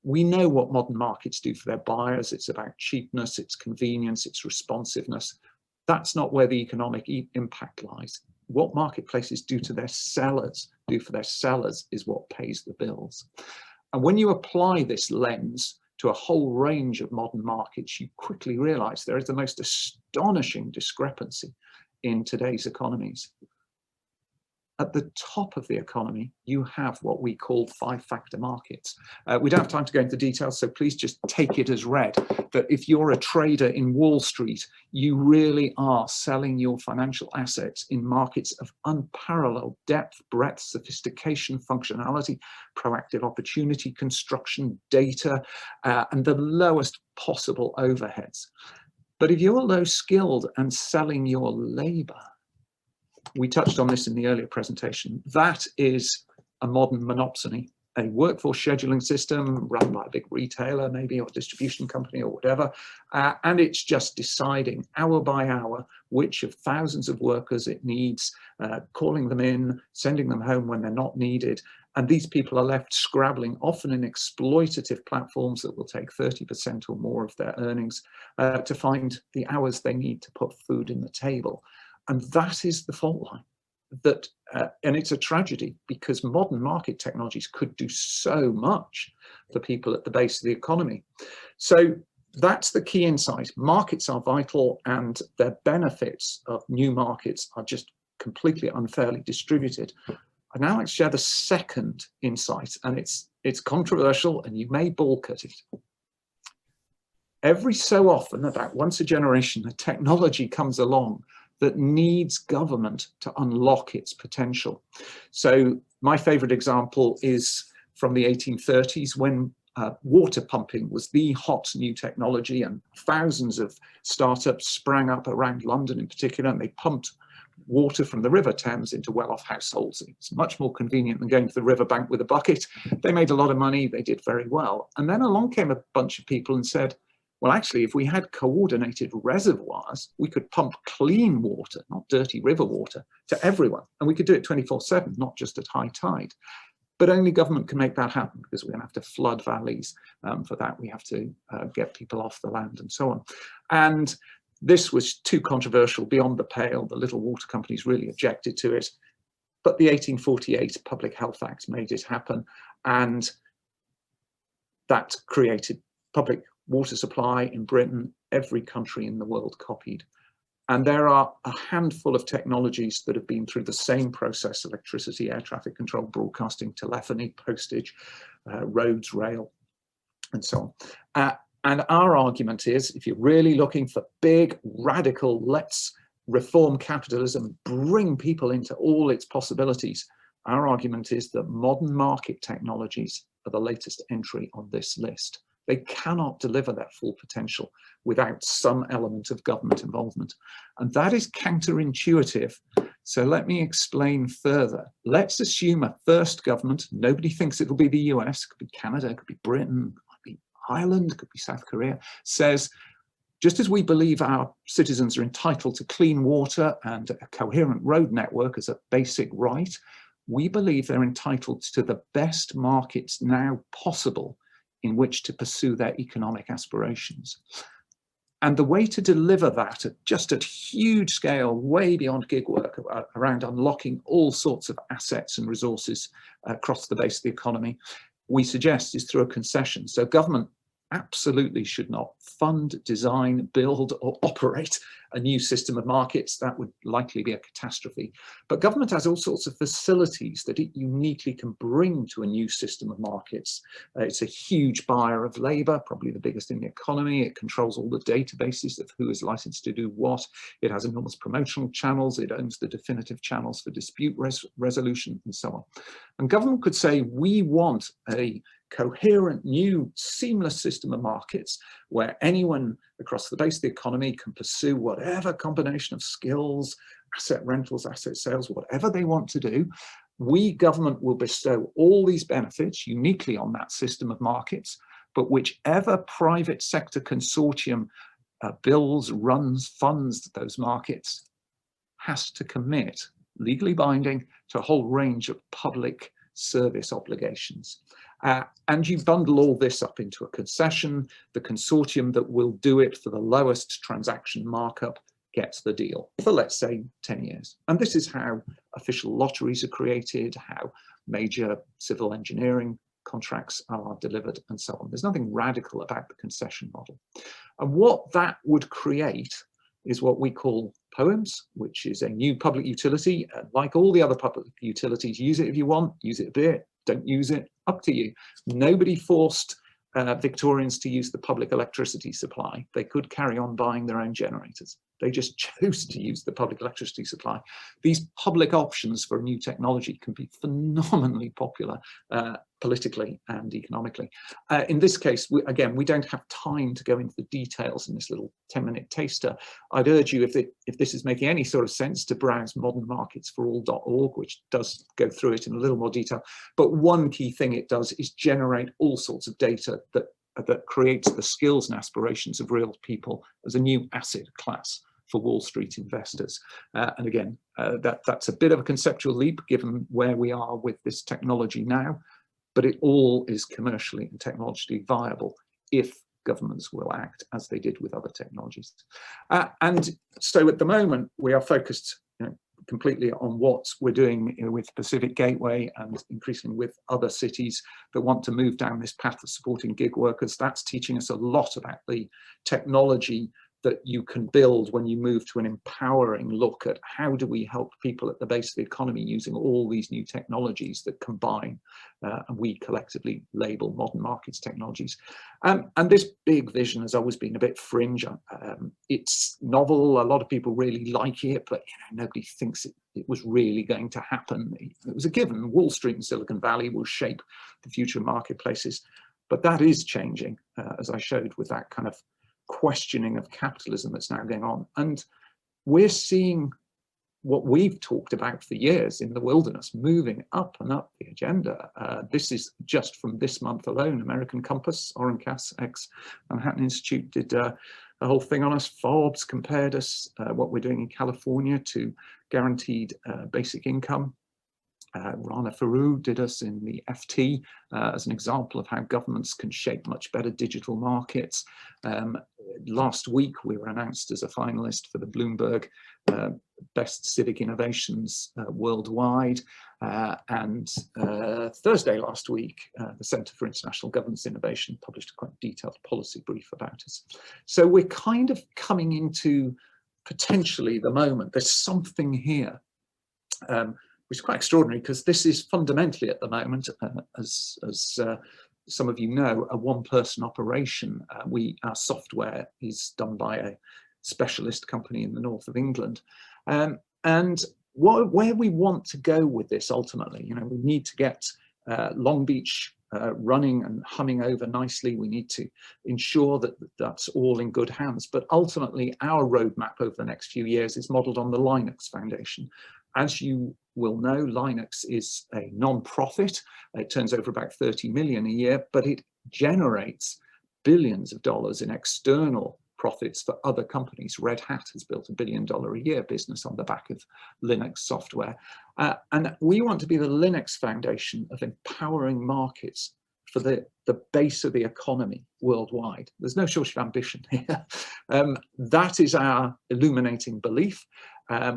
We know what modern markets do for their buyers. It's about cheapness, it's convenience, it's responsiveness. That's not where the economic impact lies. What marketplaces do to their sellers, is what pays the bills. And when you apply this lens to a whole range of modern markets, you quickly realize there is the most astonishing discrepancy in today's economies. At the top of the economy, you have what we call 5-factor markets. We don't have time to go into details, so please just take it as read that if you're a trader in Wall Street, you really are selling your financial assets in markets of unparalleled depth, breadth, sophistication, functionality, proactive opportunity, construction, data, and the lowest possible overheads. But if you're low skilled and selling your labor, we touched on this in the earlier presentation, that is a modern monopsony, a workforce scheduling system run by a big retailer maybe, or distribution company or whatever, and it's just deciding hour by hour which of thousands of workers it needs, calling them in, sending them home when they're not needed, and these people are left scrabbling, often in exploitative platforms that will take 30% or more of their earnings to find the hours they need to put food in the table. And that is the fault line. That, and it's a tragedy, because modern market technologies could do so much for people at the base of the economy. So that's the key insight. Markets are vital, and their benefits of new markets are just completely unfairly distributed. I'd now like to share the second insight, and it's controversial, and you may balk at it. Every so often, about once a generation, a technology comes along that needs government to unlock its potential. So my favorite example is from the 1830s, when water pumping was the hot new technology, and thousands of startups sprang up around London in particular, and they pumped water from the River Thames into well-off households. It's much more convenient than going to the riverbank with a bucket. They made a lot of money, they did very well. And then along came a bunch of people and said, well, actually, if we had coordinated reservoirs, we could pump clean water, not dirty river water, to everyone. And we could do it 24/7, not just at high tide. But only government can make that happen, because we're going to have to flood valleys. For that, we have to get people off the land and so on. And this was too controversial, beyond the pale. The little water companies really objected to it. But the 1848 Public Health Act made it happen. And that created public water supply in Britain. Every country in the world copied. And there are a handful of technologies that have been through the same process: electricity, air traffic control, broadcasting, telephony, postage, roads, rail, and so on. And our argument is, if you're really looking for big, radical, let's reform capitalism, bring people into all its possibilities, our argument is that modern market technologies are the latest entry on this list. They cannot deliver their full potential without some element of government involvement. And that is counterintuitive. So let me explain further. Let's assume a first government, nobody thinks it will be the US, it could be Canada, it could be Britain, it could be Ireland, it could be South Korea, says, just as we believe our citizens are entitled to clean water and a coherent road network as a basic right, we believe they're entitled to the best markets now possible in which to pursue their economic aspirations. And the way to deliver that at huge scale, way beyond gig work, around unlocking all sorts of assets and resources across the base of the economy, we suggest is through a concession. So government absolutely should not fund, design, build, or operate a new system of markets. That would likely be a catastrophe. But government has all sorts of facilities that it uniquely can bring to a new system of markets. It's a huge buyer of labor, probably the biggest in the economy. It controls all the databases of who is licensed to do what. It has enormous promotional channels. It owns the definitive channels for dispute resolution and so on. And government could say, we want a coherent, new, seamless system of markets where anyone across the base of the economy can pursue whatever combination of skills, asset rentals, asset sales, whatever they want to do. We, government, will bestow all these benefits uniquely on that system of markets, but whichever private sector consortium builds, runs, funds those markets has to commit, legally binding, to a whole range of public service obligations. And you bundle all this up into a concession. The consortium that will do it for the lowest transaction markup gets the deal for, let's say, 10 years. And this is how official lotteries are created, how major civil engineering contracts are delivered, and so on. There's nothing radical about the concession model. And what that would create is what we call POEMs, which is a new public utility. Like all the other public utilities, use it if you want, use it a bit, don't use it, up to you. Nobody forced Victorians to use the public electricity supply. They could carry on buying their own generators. They just chose to use the public electricity supply. These public options for new technology can be phenomenally popular politically and economically. In this case, again, we don't have time to go into the details in this little 10-minute taster. I'd urge you, if this is making any sort of sense, to browse modernmarketsforall.org, which does go through it in a little more detail. But one key thing it does is generate all sorts of data that creates the skills and aspirations of real people as a new asset class for Wall Street investors. And again, that's a bit of a conceptual leap given where we are with this technology now, but it all is commercially and technologically viable if governments will act as they did with other technologies. And so at the moment, we are focused completely on what we're doing with Pacific Gateway and increasingly with other cities that want to move down this path of supporting gig workers. That's teaching us a lot about the technology that you can build when you move to an empowering look at how do we help people at the base of the economy using all these new technologies that combine and we collectively label modern markets technologies. And this big vision has always been a bit fringe. It's novel, a lot of people really like it, but nobody thinks it was really going to happen. It was a given. Wall Street and Silicon Valley will shape the future marketplaces, but that is changing, as I showed with that kind of questioning of capitalism that's now going on. And we're seeing what we've talked about for years in the wilderness, moving up and up the agenda. This is just from this month alone. American Compass, Oren Cass, ex-Manhattan Institute, did a whole thing on us. Forbes compared us, what we're doing in California, to guaranteed basic income. Rana Farouk did us in the FT as an example of how governments can shape much better digital markets. Last week, we were announced as a finalist for the Bloomberg Best Civic Innovations worldwide. And Thursday last week, the Center for International Governance Innovation published a quite detailed policy brief about us. So we're kind of coming into potentially the moment. There's something here. Which is quite extraordinary, because this is fundamentally at the moment, as some of you know, a one-person operation. Our software is done by a specialist company in the north of England. And where we want to go with this ultimately, you know, we need to get Long Beach running and humming over nicely. We need to ensure that that's all in good hands. But ultimately, our roadmap over the next few years is modeled on the Linux Foundation. As you will know, Linux is a non-profit. It turns over about 30 million a year, but it generates billions of dollars in external profits for other companies. Red Hat has built $1 billion a year business on the back of Linux software. And we want to be the Linux Foundation of empowering markets for the base of the economy worldwide. There's no shortage of ambition here. That is our illuminating belief.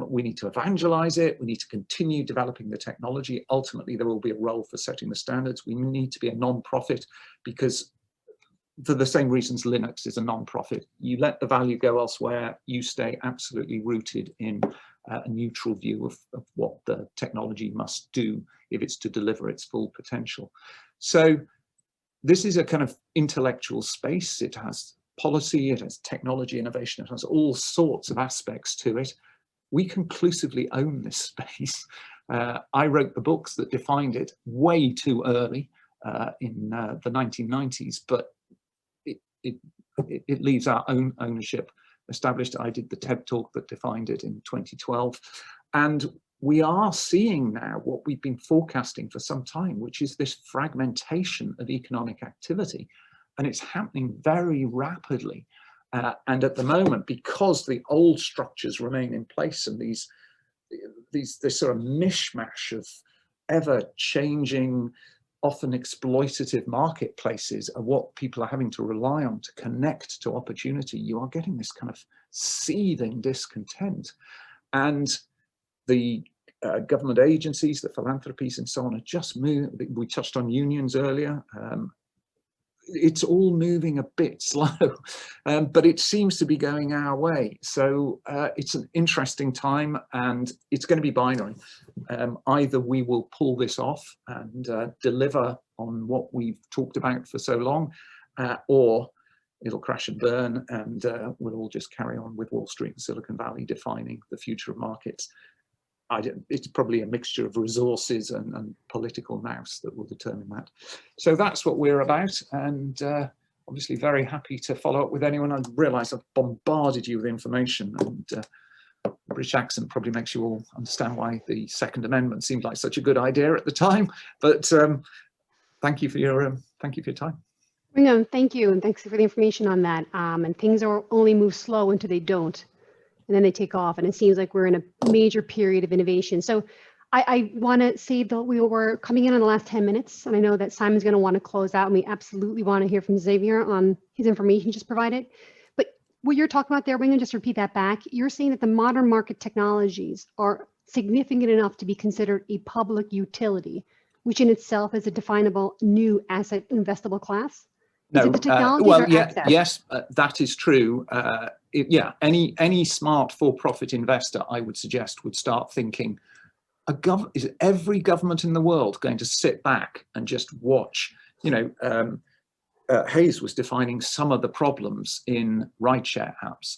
We need to evangelize it. We need to continue developing the technology. Ultimately, there will be a role for setting the standards. We need to be a non-profit, because for the same reasons Linux is a non-profit. You let the value go elsewhere. You stay absolutely rooted in a neutral view of what the technology must do if it's to deliver its full potential. So this is a kind of intellectual space. It has policy, it has technology innovation, it has all sorts of aspects to it. We conclusively own this space. I wrote the books that defined it way too early in the 1990s, but it leaves our own ownership established. I did the TED Talk that defined it in 2012. And we are seeing now what we've been forecasting for some time, which is this fragmentation of economic activity. And it's happening very rapidly. And at the moment, because the old structures remain in place and this sort of mishmash of ever-changing, often exploitative marketplaces are what people are having to rely on to connect to opportunity, you are getting this kind of seething discontent. And the government agencies, the philanthropies and so on are just moving. We touched on unions earlier. It's all moving a bit slow, but it seems to be going our way. So it's an interesting time, and it's going to be binary. Either we will pull this off and deliver on what we've talked about for so long, or it'll crash and burn, and we'll all just carry on with Wall Street and Silicon Valley defining the future of markets. It's probably a mixture of resources and political nous that will determine that. So that's what we're about, and obviously very happy to follow up with anyone. I realise I've bombarded you with information, and British accent probably makes you all understand why the Second Amendment seemed like such a good idea at the time. But thank you for your time. No, thank you, and thanks for the information on that. And things are only move slow until they don't. And then they take off, and it seems like we're in a major period of innovation. So I want to say that we were coming in on the last 10 minutes, and I know that Simon's going to want to close out, and we absolutely want to hear from Xavier on his information just provided. But what you're talking about there, we're going to just repeat that back. You're saying that the modern market technologies are significant enough to be considered a public utility, which in itself is a definable new asset investable class? No, is it the technologies well, or yeah, access? yes, that is true. Yeah, any smart for-profit investor, I would suggest, would start thinking, is every government in the world going to sit back and just watch? You know, Hayes was defining some of the problems in rideshare apps.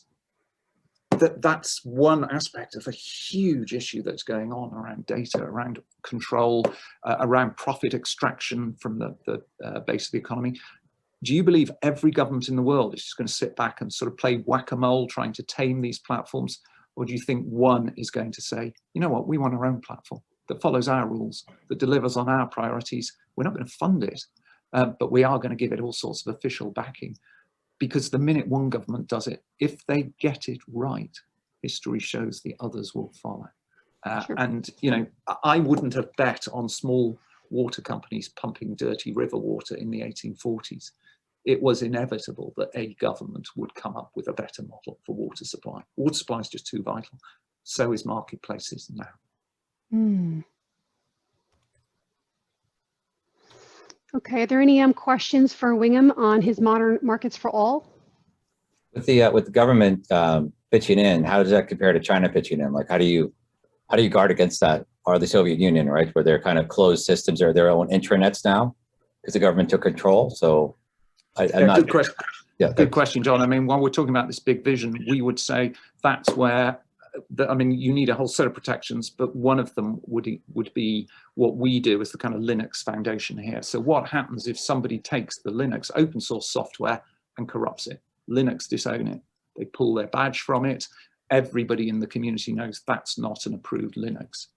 That's one aspect of a huge issue that's going on around data, around control, around profit extraction from the base of the economy. Do you believe every government in the world is just going to sit back and sort of play whack-a-mole trying to tame these platforms? Or do you think one is going to say, you know what, we want our own platform that follows our rules, that delivers on our priorities. We're not going to fund it, but we are going to give it all sorts of official backing. Because the minute one government does it, if they get it right, history shows the others will follow. Sure. And, you know, I wouldn't have bet on small water companies pumping dirty river water in the 1840s. It was inevitable that a government would come up with a better model for water supply. Water supply is just too vital. So is marketplaces now. Okay, are there any questions for Wingham on his modern markets for all? With the government pitching in, how does that compare to China pitching in? Like, how do you guard against that? Or the Soviet Union, right, where they're kind of closed systems or their own intranets now because the government took control. So good question. Yeah, good question, John. I mean, while we're talking about this big vision, we would say that's where, I mean, you need a whole set of protections, but one of them would be what we do as the kind of Linux foundation here. So what happens if somebody takes the Linux open source software and corrupts it? Linux disown it. They pull their badge from it. Everybody in the community knows that's not an approved Linux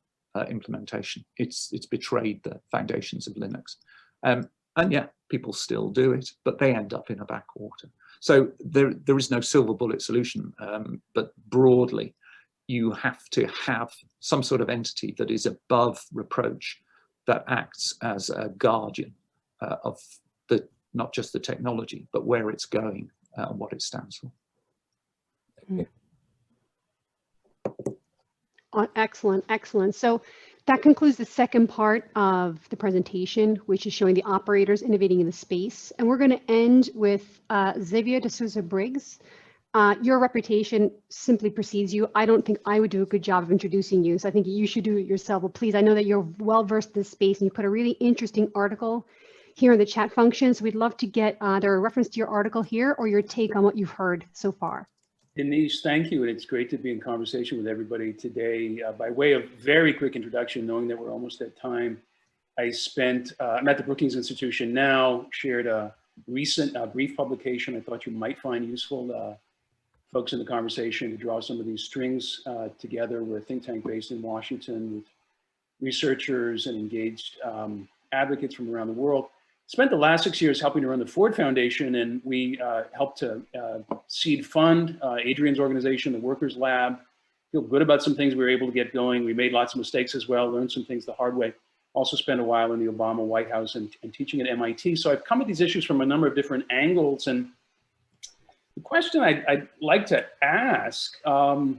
implementation. It's betrayed the foundations of Linux. And yeah, people still do it, but they end up in a backwater. So there is no silver bullet solution, but broadly, you have to have some sort of entity that is above reproach, that acts as a guardian of not just the technology, but where it's going and what it stands for. Excellent, excellent. So that concludes the second part of the presentation, which is showing the operators innovating in the space. And we're going to end with Xavier de Souza Briggs. Your reputation simply precedes you. I don't think I would do a good job of introducing you, so I think you should do it yourself. But please, I know that you're well versed in this space and you put a really interesting article here in the chat function. So we'd love to get either a reference to your article here or your take on what you've heard so far. Denise, thank you. And it's great to be in conversation with everybody today. By way of very quick introduction, knowing that we're almost at time, I'm at the Brookings Institution now, shared a recent brief publication I thought you might find useful, folks in the conversation, to draw some of these strings together. We're a think tank based in Washington with researchers and engaged advocates from around the world. Spent the last 6 years helping to run the Ford Foundation, and we helped to seed fund Adrian's organization, the Workers Lab. Feel good about some things we were able to get going. We made lots of mistakes as well, learned some things the hard way. Also spent a while in the Obama White House and teaching at MIT. So I've come at these issues from a number of different angles. And the question I'd like to ask, Wingham,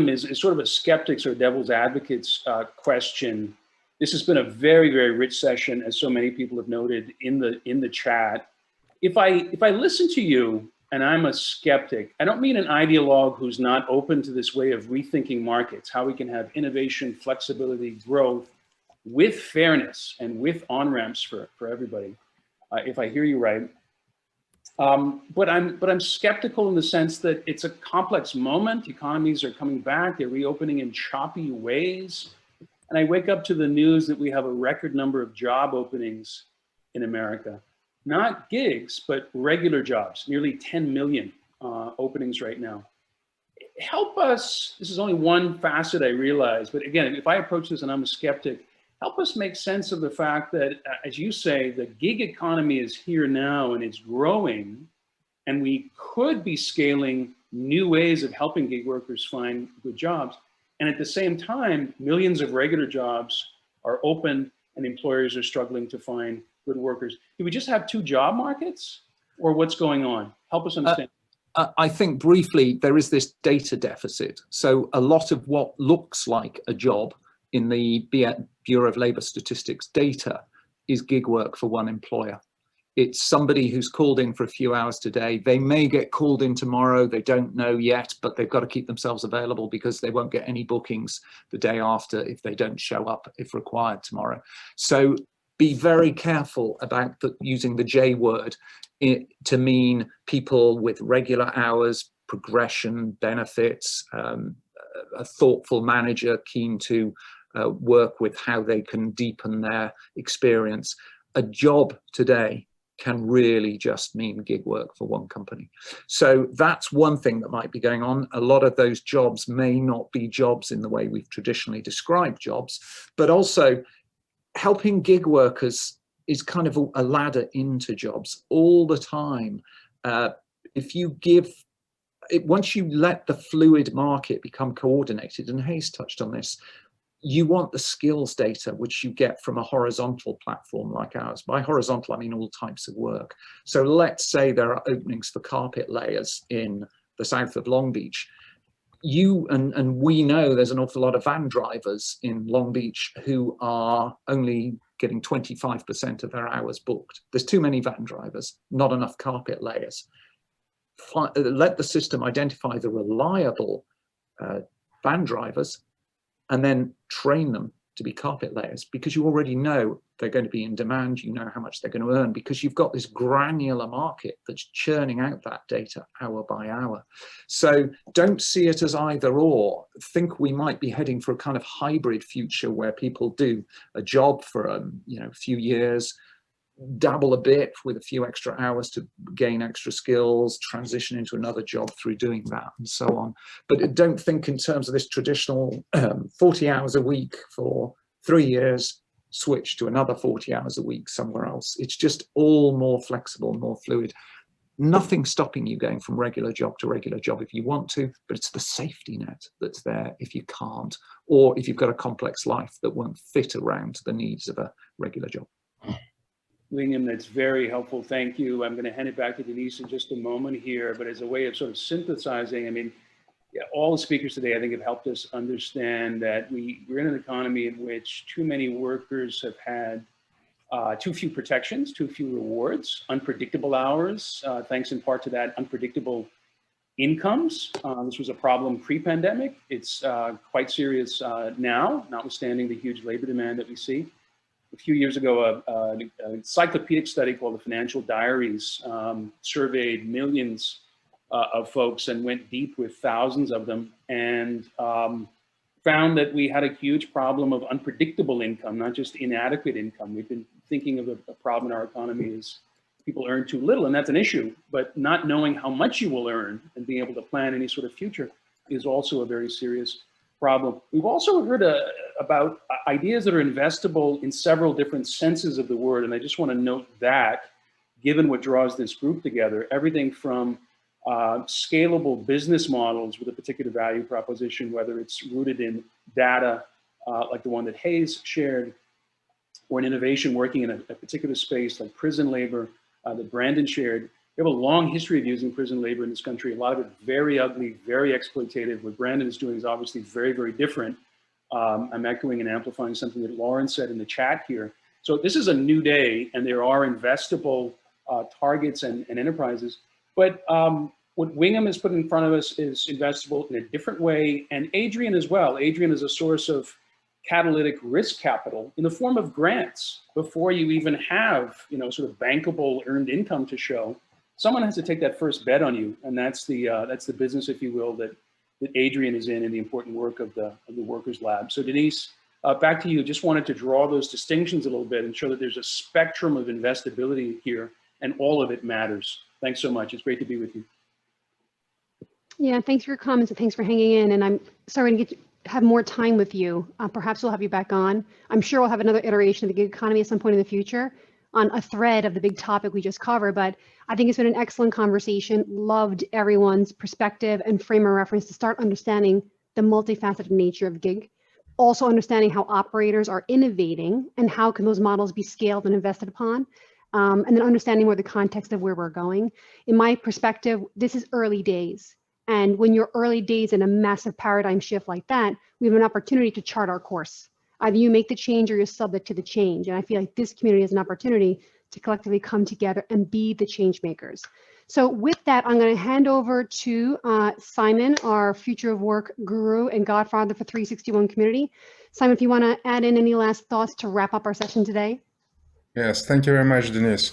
is sort of a skeptic's or devil's advocate's question. This has been a very, very rich session, as so many people have noted in the chat. If I listen to you and I'm a skeptic, I don't mean an ideologue who's not open to this way of rethinking markets, how we can have innovation, flexibility, growth with fairness and with on-ramps for everybody, if I hear you right. But I'm skeptical in the sense that it's a complex moment. Economies are coming back, they're reopening in choppy ways. And I wake up to the news that we have a record number of job openings in America. Not gigs, but regular jobs, nearly 10 million openings right now. Help us, this is only one facet I realize, but again, if I approach this and I'm a skeptic, help us make sense of the fact that, as you say, the gig economy is here now and it's growing, and we could be scaling new ways of helping gig workers find good jobs. And at the same time, millions of regular jobs are open and employers are struggling to find good workers. Do we just have two job markets, or what's going on? Help us understand. I think briefly, there is this data deficit. So a lot of what looks like a job in the Bureau of Labor Statistics data is gig work for one employer. It's somebody who's called in for a few hours today. They may get called in tomorrow. They don't know yet, but they've got to keep themselves available because they won't get any bookings the day after if they don't show up if required tomorrow. So be very careful about using the J word to mean people with regular hours, progression, benefits, a thoughtful manager keen to work with how they can deepen their experience. A job today can really just mean gig work for one company. So that's one thing that might be going on. A lot of those jobs may not be jobs in the way we've traditionally described jobs, but also helping gig workers is kind of a ladder into jobs all the time. If you give it, once you let the fluid market become coordinated, and Hayes touched on this, you want the skills data, which you get from a horizontal platform like ours. By horizontal, I mean all types of work. So let's say there are openings for carpet layers in the south of Long Beach. You and we know there's an awful lot of van drivers in Long Beach who are only getting 25% of their hours booked. There's too many van drivers, not enough carpet layers. Let the system identify the reliable van drivers and then train them to be carpet layers, because you already know they're going to be in demand. You know how much they're going to earn, because you've got this granular market that's churning out that data hour by hour. So don't see it as either or. Think we might be heading for a kind of hybrid future where people do a job for a few years, dabble a bit with a few extra hours to gain extra skills, transition into another job through doing that, and so on. But don't think in terms of this traditional 40 hours a week for 3 years, switch to another 40 hours a week somewhere else. It's just all more flexible, more fluid. Nothing stopping you going from regular job to regular job if you want to, but it's the safety net that's there if you can't, or if you've got a complex life that won't fit around the needs of a regular job. William, that's very helpful. Thank you. I'm going to hand it back to Denise in just a moment here, but as a way of sort of synthesizing, I mean, yeah, all the speakers today, I think, have helped us understand that we're in an economy in which too many workers have had too few protections, too few rewards, unpredictable hours, thanks in part to that unpredictable incomes. This was a problem pre-pandemic. It's quite serious now, notwithstanding the huge labor demand that we see. A few years ago, an encyclopedic study called the Financial Diaries surveyed millions of folks and went deep with thousands of them, and found that we had a huge problem of unpredictable income, not just inadequate income. We've been thinking of a problem in our economy is people earn too little, and that's an issue, but not knowing how much you will earn and being able to plan any sort of future is also a very serious problem. We've also heard about ideas that are investable in several different senses of the word, and I just want to note that, given what draws this group together, everything from scalable business models with a particular value proposition, whether it's rooted in data, like the one that Hayes shared, or an innovation working in a particular space like prison labor that Brandon shared. We have a long history of using prison labor in this country, a lot of it very ugly, very exploitative. What Brandon is doing is obviously very, very different. I'm echoing and amplifying something that Lauren said in the chat here. So this is a new day, and there are investable targets and enterprises. But what Wingham has put in front of us is investable in a different way, and Adrian as well. Adrian is a source of catalytic risk capital in the form of grants. Before you even have, sort of bankable earned income to show, someone has to take that first bet on you, and that's the business, if you will, that Adrian is in the important work of the Workers Lab. So Denise, back to you. Just wanted to draw those distinctions a little bit and show that there's a spectrum of investability here, and all of it matters. Thanks so much. It's great to be with you. Yeah, thanks for your comments and thanks for hanging in. And I'm sorry to have more time with you. Perhaps we'll have you back on. I'm sure we'll have another iteration of the gig economy at some point in the future on a thread of the big topic we just covered. But I think it's been an excellent conversation. Loved everyone's perspective and frame of reference to start understanding the multifaceted nature of gig. Also understanding how operators are innovating and how can those models be scaled and invested upon. And then understanding more the context of where we're going. In my perspective, this is early days. And when you're early days in a massive paradigm shift like that, we have an opportunity to chart our course. Either you make the change or you're subject to the change. And I feel like this community has an opportunity to collectively come together and be the change makers. So with that, I'm going to hand over to Simon, our future of work guru and godfather for 361 community. Simon, if you want to add in any last thoughts to wrap up our session today. Yes, thank you very much, Denise.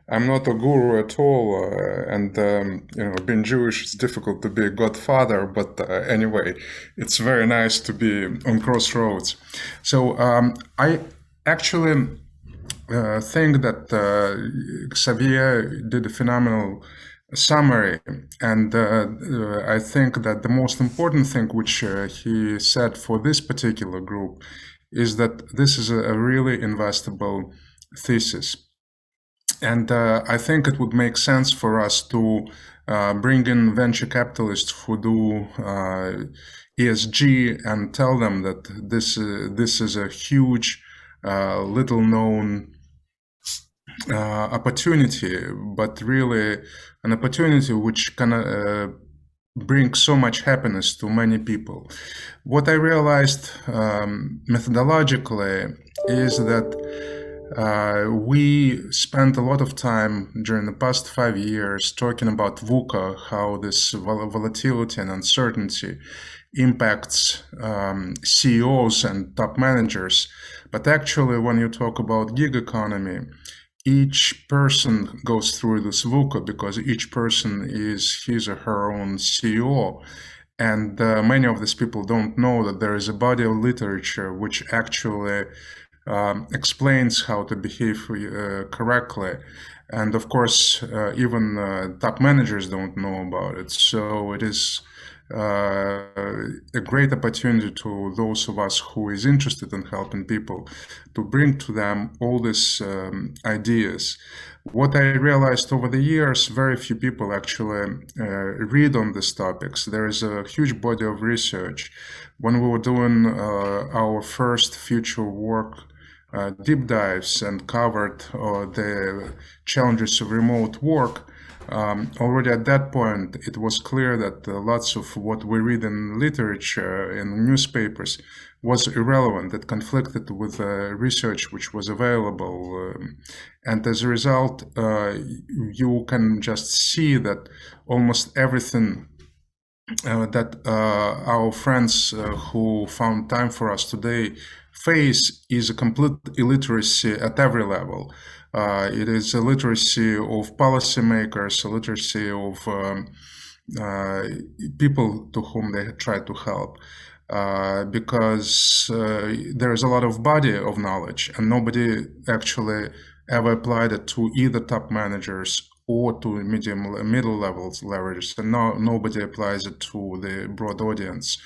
I'm not a guru at all, and being Jewish, it's difficult to be a godfather, but anyway, it's very nice to be on crossroads. So I actually think that Xavier did a phenomenal summary, and I think that the most important thing which he said for this particular group is that this is a really investable thesis. And I think it would make sense for us to bring in venture capitalists who do ESG and tell them that this is a huge, little known opportunity, but really an opportunity which can bring so much happiness to many people. What I realized methodologically is that we spent a lot of time during the past 5 years talking about VUCA, how this volatility and uncertainty impacts CEOs and top managers. But actually, when you talk about gig economy, each person goes through this VUCA because each person is his or her own CEO. And many of these people don't know that there is a body of literature which actually explains how to behave correctly. And of course, even top managers don't know about it. So it is a great opportunity to those of us who is interested in helping people to bring to them all these ideas. What I realized over the years, very few people actually read on these topics. There is a huge body of research. When we were doing our first future work deep dives and covered the challenges of remote work, already at that point, it was clear that lots of what we read in literature, in newspapers, was irrelevant. It conflicted with research which was available. And as a result, you can just see that almost everything that our friends who found time for us today face is a complete illiteracy at every level. It is a literacy of policymakers, a literacy of people to whom they try to help, because there is a lot of body of knowledge and nobody actually ever applied it to either top managers or to middle levels leverage, and nobody applies it to the broad audience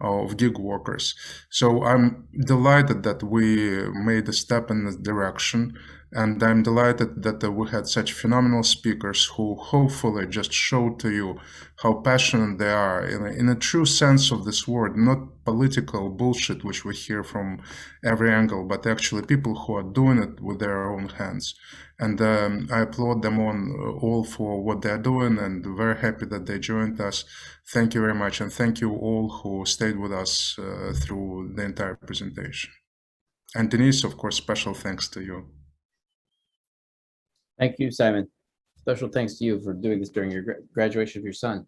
of gig workers. So I'm delighted that we made a step in this direction, and I'm delighted that we had such phenomenal speakers who hopefully just showed to you how passionate they are in a true sense of this word, not political bullshit which we hear from every angle, but actually people who are doing it with their own hands. And I applaud them all for what they're doing, and very happy that they joined us. Thank you very much, and thank you all who stayed with us through the entire presentation. And Denise, of course, special thanks to you. Thank you, Simon. Special thanks to you for doing this during your graduation of your son.